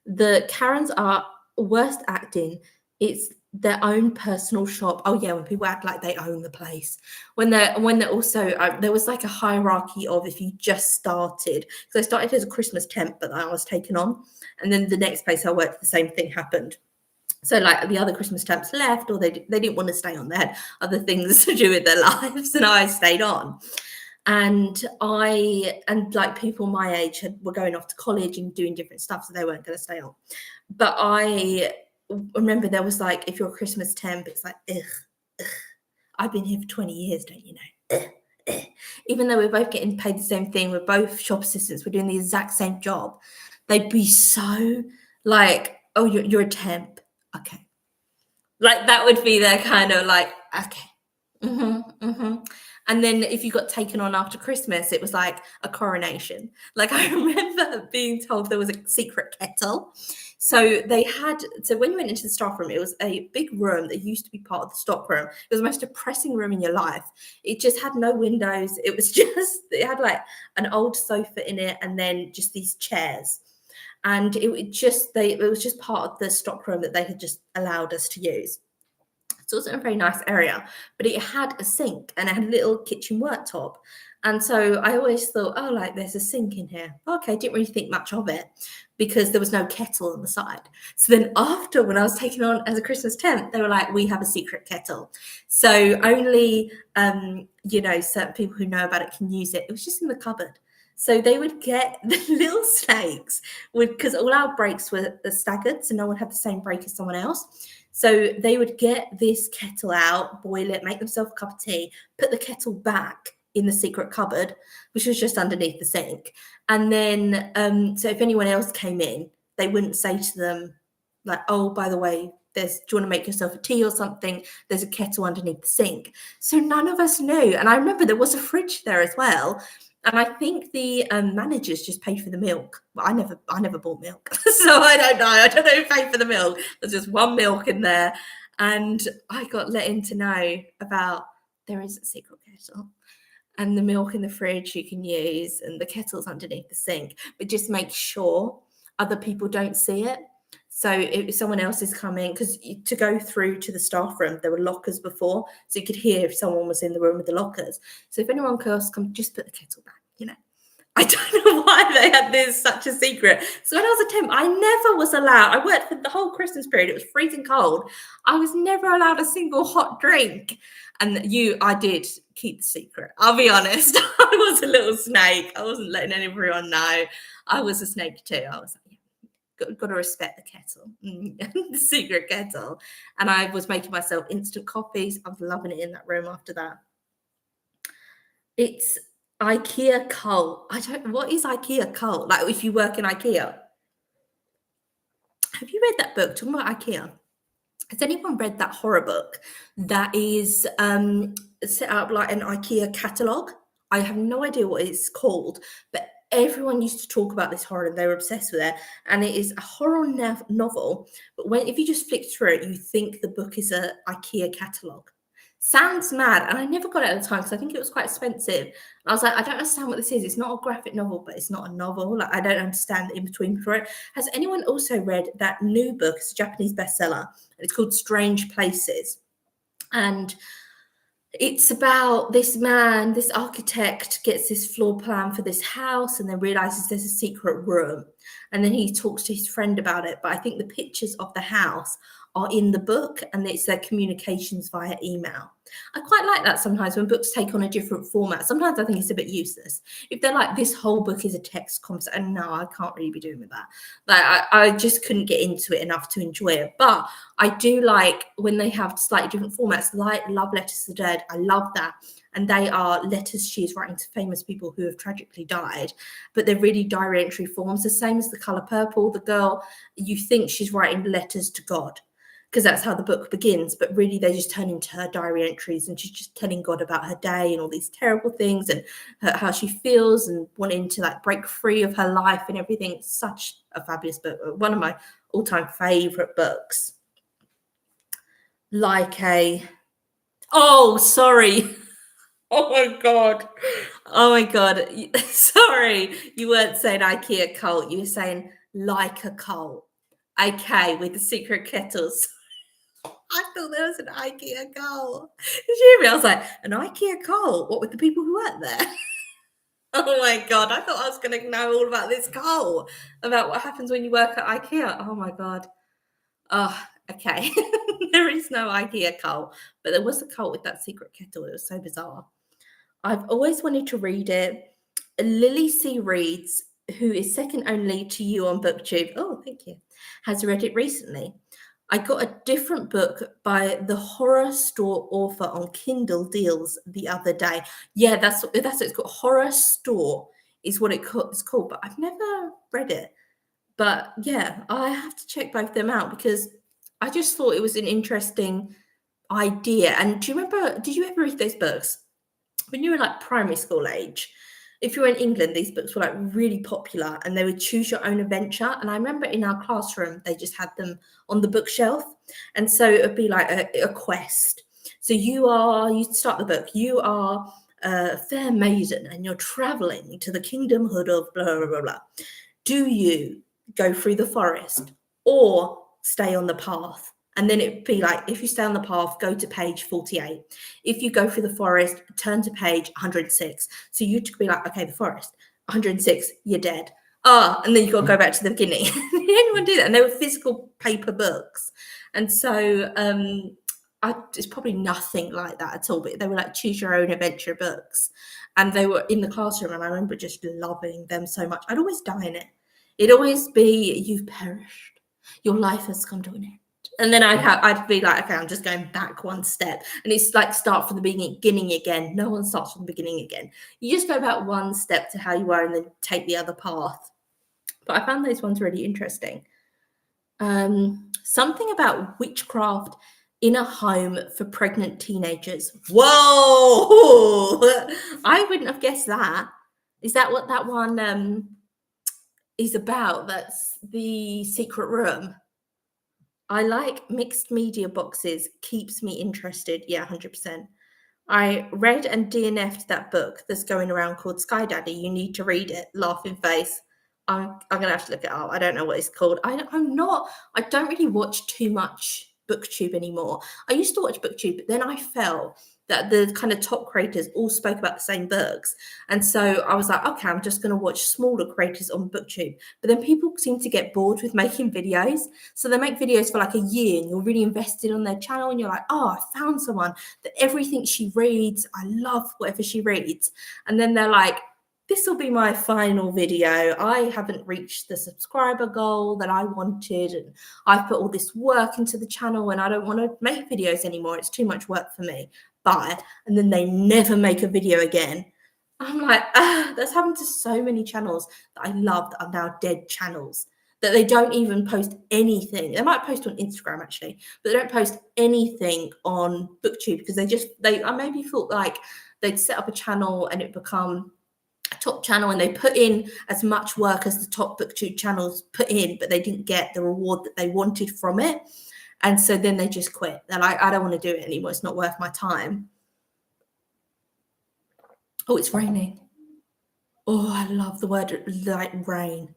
Speaker 1: The Karens are worst acting. It's their own personal shop. Oh yeah, when people act like they own the place. When they're also there was like a hierarchy of, if you just started, because I started as a Christmas temp, but I was taken on, and then the next place I worked, the same thing happened. So like the other Christmas temps left, or they didn't want to stay on. They had other things to do with their lives, and I stayed on. And like people my age were going off to college and doing different stuff, so they weren't going to stay on. But I remember there was like, if you're a Christmas temp, it's like, ugh. I've been here for 20 years, don't you know? Even though we're both getting paid the same thing, we're both shop assistants, we're doing the exact same job, they'd be so like, oh, you're a temp. Okay. Like that would be their kind of like, okay. And then if you got taken on after Christmas, it was like a coronation. Like I remember being told there was a secret kettle. So when you went into the staff room, it was a big room that used to be part of the stock room. It was the most depressing room in your life. It just had no windows. It had like an old sofa in it, and then just these chairs. And it was just part of the stock room that they had just allowed us to use. So it wasn't a very nice area, but it had a sink and it had a little kitchen worktop. And so I always thought, oh, like there's a sink in here. Okay, didn't really think much of it because there was no kettle on the side. So then after, when I was taken on as a Christmas temp, they were like, we have a secret kettle. So only, certain people who know about it can use it. It was just in the cupboard. So they would get the little snakes, because all our breaks were staggered, so no one had the same break as someone else. So they would get this kettle out, boil it, make themselves a cup of tea, put the kettle back in the secret cupboard, which was just underneath the sink. And then, so if anyone else came in, they wouldn't say to them, like, oh, by the way, do you want to make yourself a tea or something? There's a kettle underneath the sink. So none of us knew. And I remember there was a fridge there as well. And I think the managers just paid for the milk. But I never bought milk. So I don't know. I don't know who paid for the milk. There's just one milk in there. And I got let in to know about, there is a secret kettle. And the milk in the fridge you can use, and the kettle's underneath the sink. But just make sure other people don't see it. So if someone else is coming, because to go through to the staff room, there were lockers before, so you could hear if someone was in the room with the lockers. So if anyone else comes, just put the kettle back, I don't know why they had such a secret. So when I was a temp, I never was allowed, I worked for the whole Christmas period, it was freezing cold. I was never allowed a single hot drink. And I did keep the secret. I'll be honest. I was a little snake. I wasn't letting everyone know. I was a snake too. I was like, got to respect the kettle, the secret kettle. And I was making myself instant coffees. I was loving it in that room after that. It's IKEA cult. What is IKEA cult? Like if you work in IKEA. Have you read that book talking about IKEA? Has anyone read that horror book that is set up like an IKEA catalogue? I have no idea what it's called, but everyone used to talk about this horror and they were obsessed with it. And it is a horror novel, but if you just flick through it, you think the book is a IKEA catalogue. Sounds mad, and I never got it at the time because I think it was quite expensive. And I was like, I don't understand what this is. It's not a graphic novel, but it's not a novel. Like I don't understand the in between for it. Has anyone also read that new book? It's a Japanese bestseller, and it's called Strange Places. And it's about this man, this architect gets this floor plan for this house and then realizes there's a secret room. And then he talks to his friend about it. But I think the pictures of the house are in the book, and it's their communications via email. I quite like that sometimes when books take on a different format. Sometimes I think it's a bit useless. If they're like, this whole book is a text conversation, no, I can't really be doing with that. Like I just couldn't get into it enough to enjoy it. But I do like when they have slightly different formats, like Love Letters to the Dead. I love that. And they are letters she is writing to famous people who have tragically died, but they're really diary entry forms, the same as The Colour Purple. The girl, you think she's writing letters to God, because that's how the book begins. But really, they just turn into her diary entries, and she's just telling God about her day and all these terrible things and how she feels and wanting to like break free of her life and everything. It's such a fabulous book. One of my all-time favorite books. Oh, sorry. Oh my God. Oh my God. Sorry. You weren't saying IKEA cult. You were saying like a cult. Okay, with the secret kettles. I thought there was an IKEA cult. Did you hear me? I was like, an IKEA cult? What with the people who work there? Oh my God. I thought I was going to know all about this cult, about what happens when you work at IKEA. Oh my God. Oh, okay. There is no IKEA cult, but there was a cult with that secret kettle. It was so bizarre. I've always wanted to read it. Lily C. Reads, who is second only to you on BookTube, oh, thank you, has read it recently. I got a different book by the Horror Store author on Kindle deals the other day. Yeah, that's what it's called. Horror Store is what it's called, but I've never read it. But yeah, I have to check both of them out because I just thought it was an interesting idea. And did you ever read those books? When you were like primary school age, if you were in England, these books were like really popular and they would choose your own adventure. And I remember in our classroom, they just had them on the bookshelf. And so it would be like a quest. So you start the book, you are a fair maiden and you're traveling to the kingdomhood of blah, blah, blah, blah. Do you go through the forest or stay on the path? And then it'd be like, if you stay on the path, go to page 48. If you go through the forest, turn to page 106. So you'd be like, okay, the forest, 106, you're dead. And then you've got to go back to the beginning. Anyone do that? And they were physical paper books. And so it's probably nothing like that at all, but they were like choose your own adventure books. And they were in the classroom, and I remember just loving them so much. I'd always die in it. It'd always be, you've perished. Your life has come to an end. And then I'd be like, okay, I'm just going back one step. And it's like start from the beginning again. No one starts from the beginning again. You just go back one step to how you were and then take the other path. But I found those ones really interesting. Something about witchcraft in a home for pregnant teenagers. Whoa! I wouldn't have guessed that. Is that what that one is about? That's the secret room. I like mixed media boxes, keeps me interested. Yeah, 100%. I read and DNF'd that book that's going around called Sky Daddy. You need to read it. Laughing face. I'm gonna have to look it up. I don't know what it's called. I don't really watch too much BookTube anymore. I used to watch BookTube, but then I felt that the kind of top creators all spoke about the same books. And so I was like, okay, I'm just going to watch smaller creators on BookTube. But then people seem to get bored with making videos. So they make videos for like a year and you're really invested on their channel and you're like, oh, I found someone that everything she reads, I love whatever she reads. And then they're like, this will be my final video. I haven't reached the subscriber goal that I wanted. And I've put all this work into the channel and I don't want to make videos anymore. It's too much work for me. Bye. And then they never make a video again. I'm like, that's happened to so many channels that I love that are now dead channels, that they don't even post anything. They might post on Instagram actually, but they don't post anything on BookTube because I maybe thought like they'd set up a channel and it become a top channel and they put in as much work as the top BookTube channels put in, but they didn't get the reward that they wanted from it. And so then they just quit. They're like, I don't want to do it anymore. It's not worth my time. Oh, it's raining. Oh, I love the word like rain.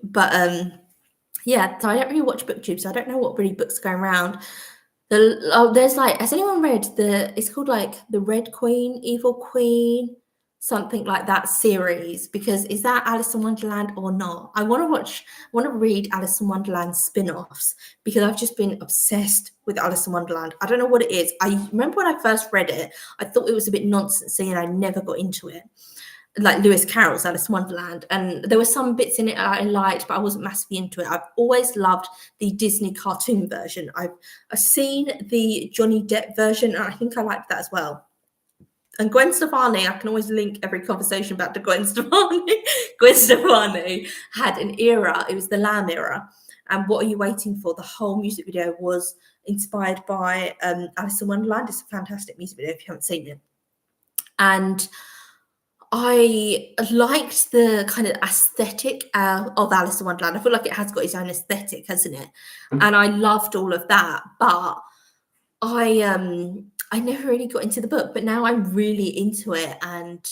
Speaker 1: But yeah, so I don't really watch BookTube, so I don't know what really books are going around. There's like, has anyone read it's called like The Red Queen, Evil Queen, something like that series? Because is that Alice in Wonderland or not? I want to read Alice in Wonderland spin-offs because I've just been obsessed with Alice in Wonderland. I don't know what it is. I remember when I first read it, I thought it was a bit nonsensy and I never got into it. Like Lewis Carroll's Alice in Wonderland, and there were some bits in it I liked, but I wasn't massively into it. I've always loved the Disney cartoon version. I've seen the Johnny Depp version, and I think I liked that as well. And Gwen Stefani, I can always link every conversation back to Gwen Stefani. Gwen Stefani had an era, it was the Lamb era, and What Are You Waiting For? The whole music video was inspired by Alice in Wonderland. It's a fantastic music video if you haven't seen it. And I liked the kind of aesthetic of Alice in Wonderland. I feel like it has got its own aesthetic, hasn't it? And I loved all of that, but I never really got into the book, but now I'm really into it, and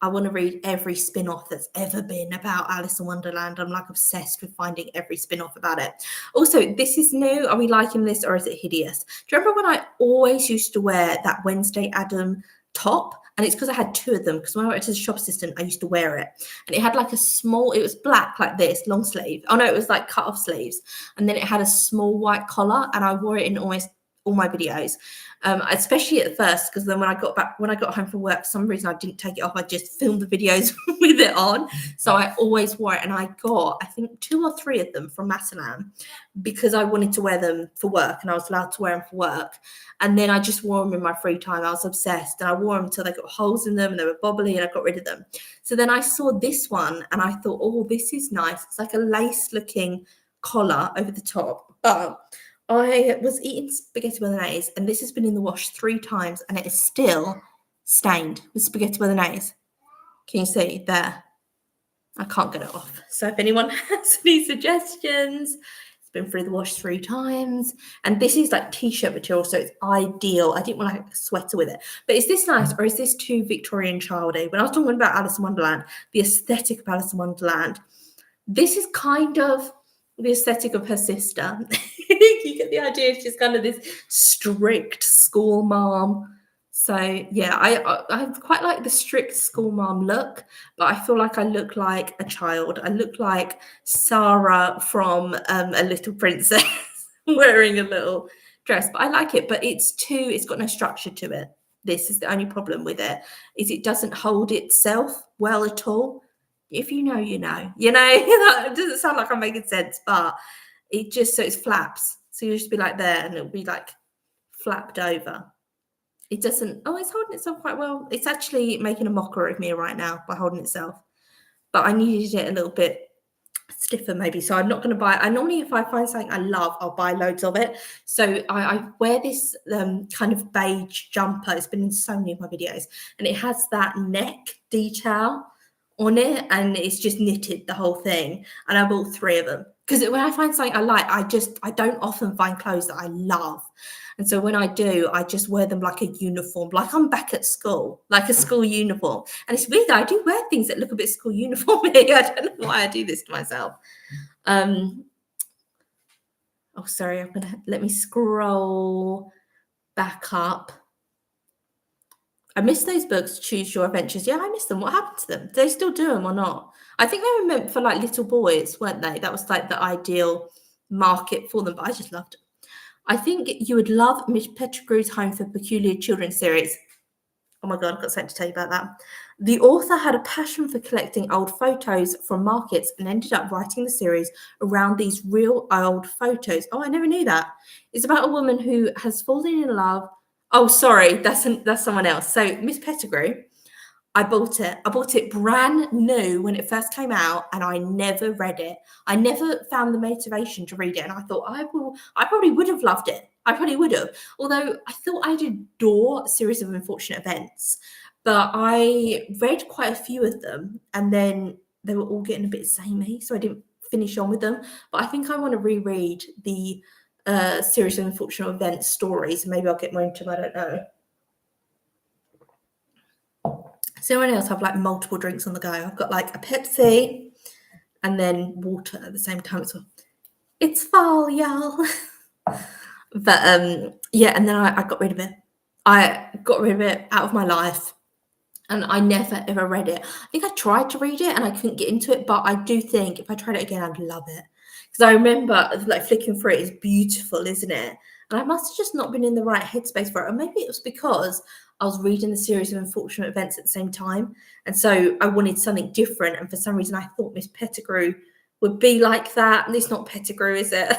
Speaker 1: I want to read every spin-off that's ever been about Alice in Wonderland. I'm like obsessed with finding every spin-off about it. Also, this is new. Are we liking this, or is it hideous? Do you remember when I always used to wear that Wednesday Adam top? And it's because I had two of them, because when I worked as a shop assistant, I used to wear it. And it had like a small, it was black like this, long sleeve. Oh no, it was like cut off sleeves. And then it had a small white collar, and I wore it in almost all my videos, especially at first, because then when I got home from work, for some reason I didn't take it off. I just filmed the videos with it on. So I always wore it, and I got, I think, 2 or 3 of them from Matalan because I wanted to wear them for work, and I was allowed to wear them for work. And then I just wore them in my free time. I was obsessed, and I wore them until they got holes in them and they were bobbly, and I got rid of them. So then I saw this one, and I thought, oh, this is nice. It's like a lace-looking collar over the top, but I was eating spaghetti bolognese, and this has been in the wash 3 times, and it is still stained with spaghetti bolognese. Can you see there? I can't get it off. So if anyone has any suggestions, it's been through the wash 3 times, and this is like t-shirt material, so it's ideal. I didn't want like a sweater with it, but is this nice, or is this too Victorian childy? When I was talking about Alice in Wonderland, the aesthetic of Alice in Wonderland, this is kind of the aesthetic of her sister. You get the idea. She's kind of this strict school mom. So yeah, I quite like the strict school mom look, but I feel like I look like a child. I look like Sarah from A Little Princess wearing a little dress. But I like it, but it's got no structure to it. This is the only problem with it, is it doesn't hold itself well at all. If you know, you know. It doesn't sound like I'm making sense, but it just, so it's flaps. So you just be like there, and it'll be like flapped over. It doesn't, oh, it's holding itself quite well. It's actually making a mockery of me right now by holding itself. But I needed it a little bit stiffer maybe. So I'm not going to buy it. I normally, if I find something I love, I'll buy loads of it. So I wear this kind of beige jumper. It's been in so many of my videos. And it has that neck detail on it, and it's just knitted, the whole thing. And I bought 3 of them because when I find something I like, I don't often find clothes that I love. And so when I do, I just wear them like a uniform, like I'm back at school, like a school uniform. And it's weird that I do wear things that look a bit school uniform-y. I don't know why I do this to myself. Oh, sorry, let me scroll back up. I miss those books, Choose Your Adventures. Yeah, I miss them. What happened to them? Do they still do them or not? I think they were meant for like little boys, weren't they? That was like the ideal market for them, but I just loved them. I think you would love Miss Pettigrew's Home for Peculiar Children series. Oh my God, I've got something to tell you about that. The author had a passion for collecting old photos from markets and ended up writing the series around these real old photos. Oh, I never knew that. It's about a woman who has fallen in love. Oh, sorry, that's someone else. So Miss Pettigrew, I bought it. I bought it brand new when it first came out, and I never read it. I never found the motivation to read it, and I thought I probably would have loved it. I probably would have. Although I thought I'd adore A Series of Unfortunate Events, but I read quite a few of them, and then they were all getting a bit samey, so I didn't finish on with them. But I think I want to reread the Series of Unfortunate Events stories. Maybe I'll get more into them. I don't know. Does anyone else have like multiple drinks on the go? I've got like a Pepsi and then water at the same time as well. It's fall, y'all. But yeah, and then I got rid of it. I got rid of it out of my life, and I never ever read it. I think I tried to read it and I couldn't get into it, but I do think if I tried it again, I'd love it. Because I remember like flicking through it. It's beautiful, isn't it? And I must have just not been in the right headspace for it. Or maybe it was because I was reading the Series of Unfortunate Events at the same time. And so I wanted something different. And for some reason, I thought Miss Pettigrew would be like that. And it's not Pettigrew, is it?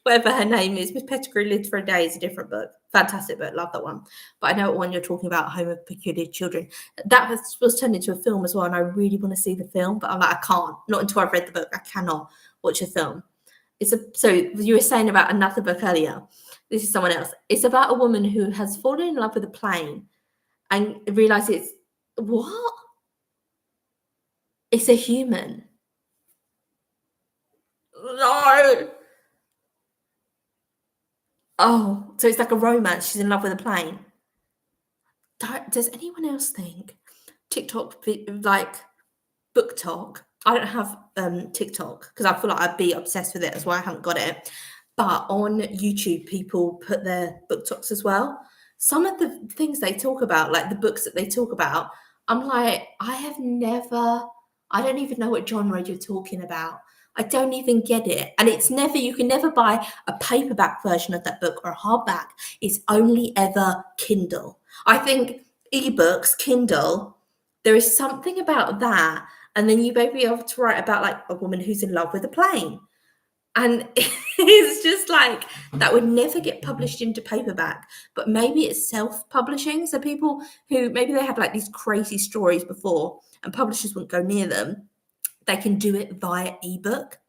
Speaker 1: Whatever her name is. Miss Pettigrew Lived for a Day is a different book. Fantastic book. Love that one. But I know what one you're talking about, Home of Peculiar Children. That was turned into a film as well. And I really want to see the film. But I'm like, I can't. Not until I've read the book. I cannot watch a film. So you were saying about another book earlier. This is someone else. It's about a woman who has fallen in love with a plane and realizes what? It's a human. No. Oh, so it's like a romance. She's in love with a plane. Does anyone else think TikTok like book talk? I don't have TikTok because I feel like I'd be obsessed with it. That's why I haven't got it. But on YouTube, people put their book talks as well. Some of the things they talk about, like the books that they talk about, I'm like, I don't even know what genre you're talking about. I don't even get it. And you can never buy a paperback version of that book or a hardback. It's only ever Kindle. I think ebooks, Kindle, there is something about that. And then you may be able to write about like a woman who's in love with a plane. And it's just like that would never get published into paperback, but maybe it's self-publishing. So people who maybe they had like these crazy stories before and publishers wouldn't go near them, they can do it via ebook.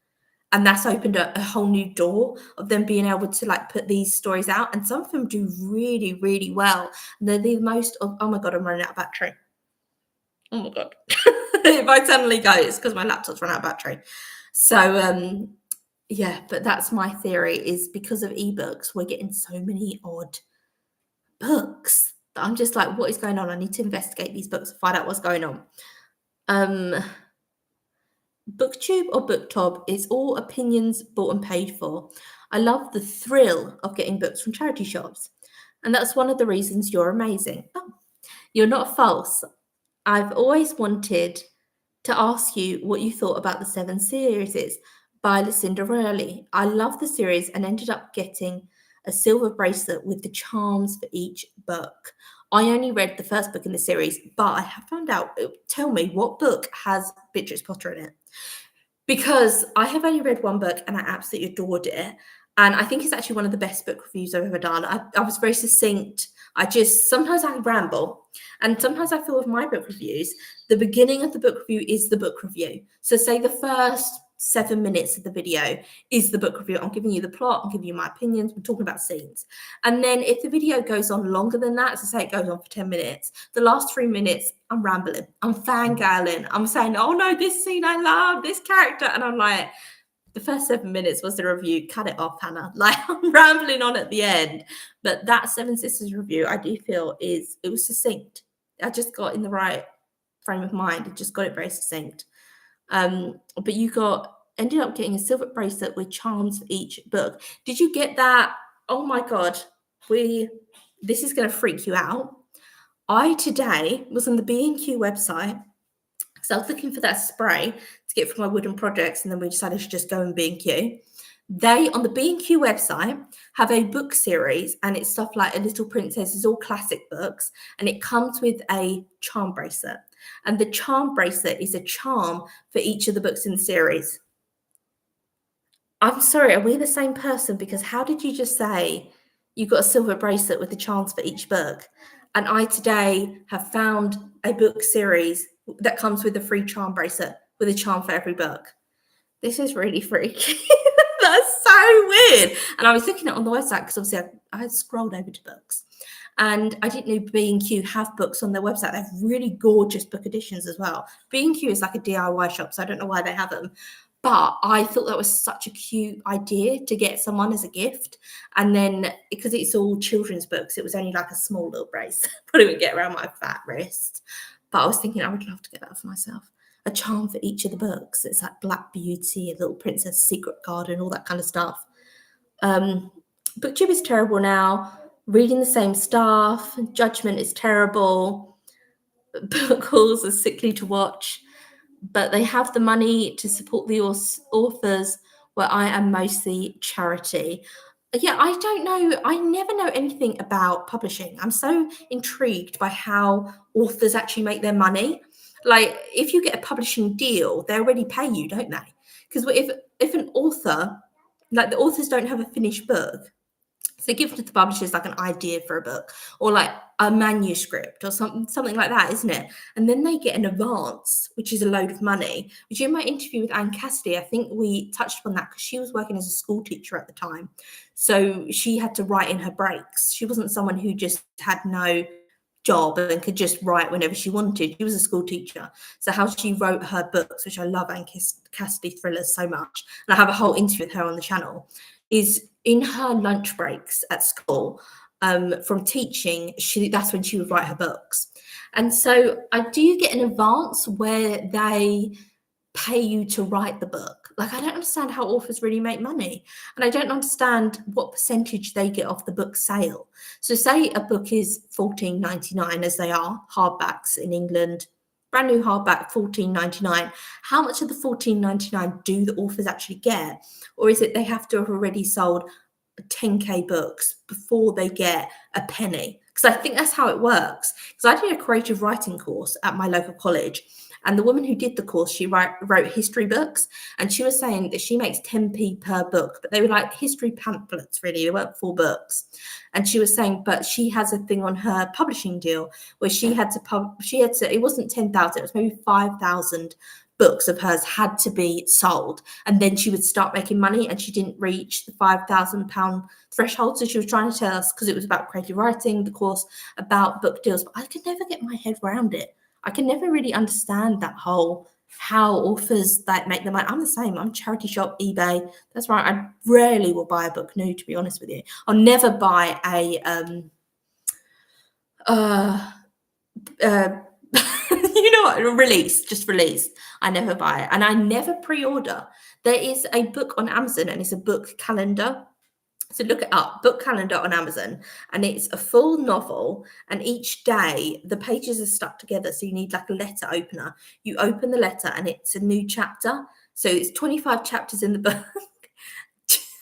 Speaker 1: And that's opened a whole new door of them being able to like put these stories out. And some of them do really, really well. And they're the most of, oh my God, I'm running out of battery. Oh my God. If I suddenly go, it's because my laptop's run out of battery. So, yeah, but that's my theory is because of ebooks, we're getting so many odd books that I'm just like, what is going on? I need to investigate these books and find out what's going on. Booktube or Booktop, it's all opinions bought and paid for. I love the thrill of getting books from charity shops. And that's one of the reasons you're amazing. Oh, you're not false. I've always wanted to ask you what you thought about the 7 series by Lucinda Riley. I love the series and ended up getting a silver bracelet with the charms for each book. I only read the first book in the series, but I have found out, tell me, what book has Beatrix Potter in it? Because I have only read one book and I absolutely adored it. And I think it's actually one of the best book reviews I've ever done. I was very succinct. Sometimes I ramble. And sometimes I feel with my book reviews, the beginning of the book review is the book review. So say the first 7 minutes of the video is the book review. I'm giving you the plot, I'm giving you my opinions, we're talking about scenes. And then if the video goes on longer than that, so say it goes on for 10 minutes, the last 3 minutes, I'm rambling, I'm fangirling, I'm saying, oh no, this scene I love, this character. And I'm like, the first 7 minutes was the review. Cut it off, Hannah. Like I'm rambling on at the end. But that Seven Sisters review, I do feel it was succinct. I just got in the right frame of mind. I just got it very succinct. But you ended up getting a silver bracelet with charms for each book. Did you get that? Oh my God. This is going to freak you out. I today was on the B&Q website. So I was looking for that spray to get for my wooden projects, and then we decided to just go in B&Q. They, on the B&Q website, have a book series, and it's stuff like A Little Princess. It's all classic books, and it comes with a charm bracelet. And the charm bracelet is a charm for each of the books in the series. I'm sorry, are we the same person? Because how did you just say you got a silver bracelet with the charms for each book? And I today have found a book series that comes with a free charm bracelet with a charm for every book. This is really freaky. That's so weird. And I was looking at it on the website because obviously I had scrolled over to books. And I didn't know B&Q have books on their website. They have really gorgeous book editions as well. B&Q is like a DIY shop, so I don't know why they have them. But I thought that was such a cute idea to get someone as a gift. And then because it's all children's books, it was only like a small little brace. Probably would get around my fat wrist. But I was thinking I would love to get that for myself. A charm for each of the books. It's like Black Beauty, A Little Princess, Secret Garden, all that kind of stuff. BookTube is terrible now. Reading the same stuff. Judgment is terrible. Book hauls are sickly to watch. But they have the money to support the authors, where I am mostly charity. Yeah, I don't know. I never know anything about publishing. I'm so intrigued by how authors actually make their money. Like, if you get a publishing deal, they already pay you, don't they? Because if an author, like the authors don't have a finished book, So they give to the publishers like an idea for a book or like a manuscript or something like that, isn't it? And then they get an advance, which is a load of money. Which in my interview with Anne Cassidy, I think we touched upon that because she was working as a school teacher at the time. So she had to write in her breaks. She wasn't someone who just had no job and could just write whenever she wanted. She was a school teacher. So how she wrote her books, which I love Anne Cassidy thrillers so much, and I have a whole interview with her on the channel, is in her lunch breaks at school, from teaching, that's when she would write her books. And so do you get an advance where they pay you to write the book? Like, I don't understand how authors really make money. And I don't understand what percentage they get off the book sale. So say a book is $14.99, as they are, hardbacks in England, brand new hardback, $14.99. How much of the $14.99 do the authors actually get? Or is it they have to have already sold 10k books before they get a penny? Because I think that's how it works. Because I did a creative writing course at my local college, and the woman who did the course, she wrote history books, and she was saying that she makes 10p per book, but they were like history pamphlets, really. They weren't full books. And she was saying, but she has a thing on her publishing deal where it wasn't 10,000, it was maybe 5,000 books of hers had to be sold, and then she would start making money, and she didn't reach the £5,000 threshold. So she was trying to tell us, because it was about creative writing, the course about book deals, but I could never get my head around it. I can never really understand that whole how authors that make the money. I'm the same. I'm charity shop, eBay. That's right. I rarely will buy a book new, to be honest with you. I'll never buy a you know what, released. I never buy it, and I never pre-order. There is a book on Amazon, and it's a book calendar. So look it up, book calendar on Amazon, and it's a full novel, and each day the pages are stuck together, so you need like a letter opener. You open the letter and it's a new chapter. So it's 25 chapters in the book.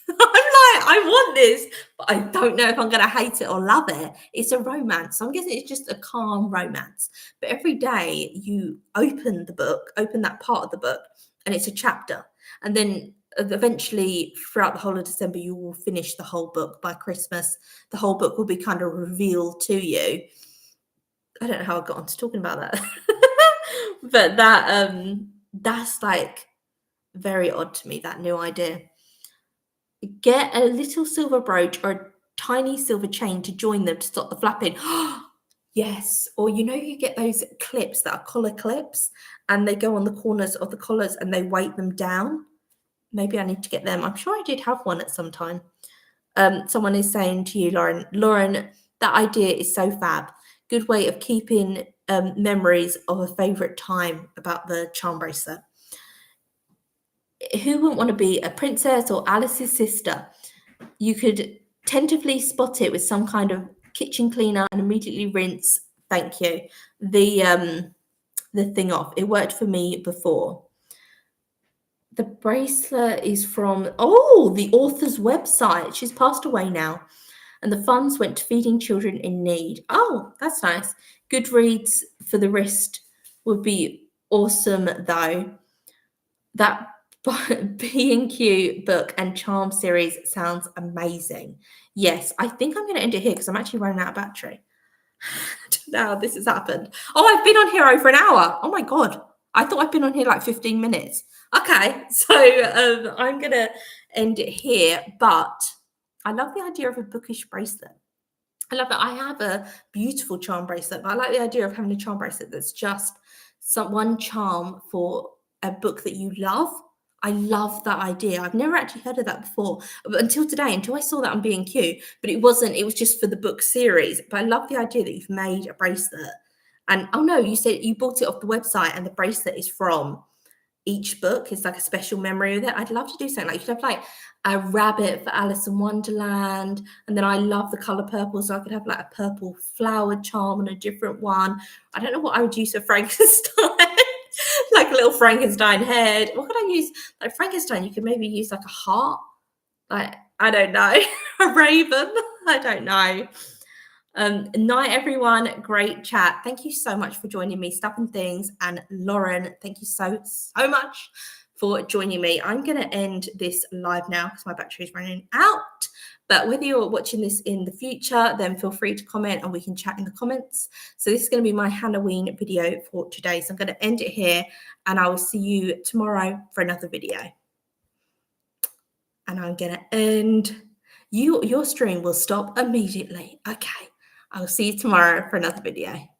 Speaker 1: I'm like, I want this, but I don't know if I'm going to hate it or love it. It's a romance. So I'm guessing it's just a calm romance. But every day you open the book, open that part of the book, and it's a chapter. And then eventually throughout the whole of December, you will finish the whole book. By Christmas, the whole book will be kind of revealed to you. I don't know how I got on to talking about that. But that's like very odd to me, that new idea. Get a little silver brooch or a tiny silver chain to join them to stop the flapping. Yes. Or you get those clips that are collar clips, and they go on the corners of the collars and they weight them down. Maybe I need to get them. I'm sure I did have one at some time. Someone is saying to you, Lauren, that idea is so fab. Good way of keeping memories of a favourite time about the charm bracelet. Who wouldn't want to be a princess or Alice's sister? You could tentatively spot it with some kind of kitchen cleaner and immediately rinse, thank you, the thing off. It worked for me before. The bracelet is from, the author's website. She's passed away now. And the funds went to feeding children in need. Oh, that's nice. Goodreads for the wrist would be awesome, though. That B&Q book and charm series sounds amazing. Yes, I think I'm going to end it here because I'm actually running out of battery. Now this has happened. Oh, I've been on here over an hour. Oh my God. I thought I'd been on here like 15 minutes. Okay, so I'm going to end it here, but I love the idea of a bookish bracelet. I love that. I have a beautiful charm bracelet, but I like the idea of having a charm bracelet that's just one charm for a book that you love. I love that idea. I've never actually heard of that before until today, until I saw that on B&Q, but it was just for the book series. But I love the idea that you've made a bracelet. And oh no, you said you bought it off the website and the bracelet is from each book. It's like a special memory with it. I'd love to do something like, you could have like a rabbit for Alice in Wonderland, and then I love the color purple, so I could have like a purple flowered charm and a different one. I don't know what I would use for Frankenstein. Like a little Frankenstein head. What could I use? Like Frankenstein, you could maybe use like a heart. Like, I don't know. A raven. I don't know. Night, everyone. Great chat. Thank you so much for joining me, Stuff and Things. And Lauren, thank you so much for joining me. I'm going to end this live now because my battery is running out. But whether you're watching this in the future, then feel free to comment and we can chat in the comments. So this is going to be my Halloween video for today. So I'm going to end it here and I will see you tomorrow for another video. And I'm going to end. Your stream will stop immediately. Okay. I will see you tomorrow for another video.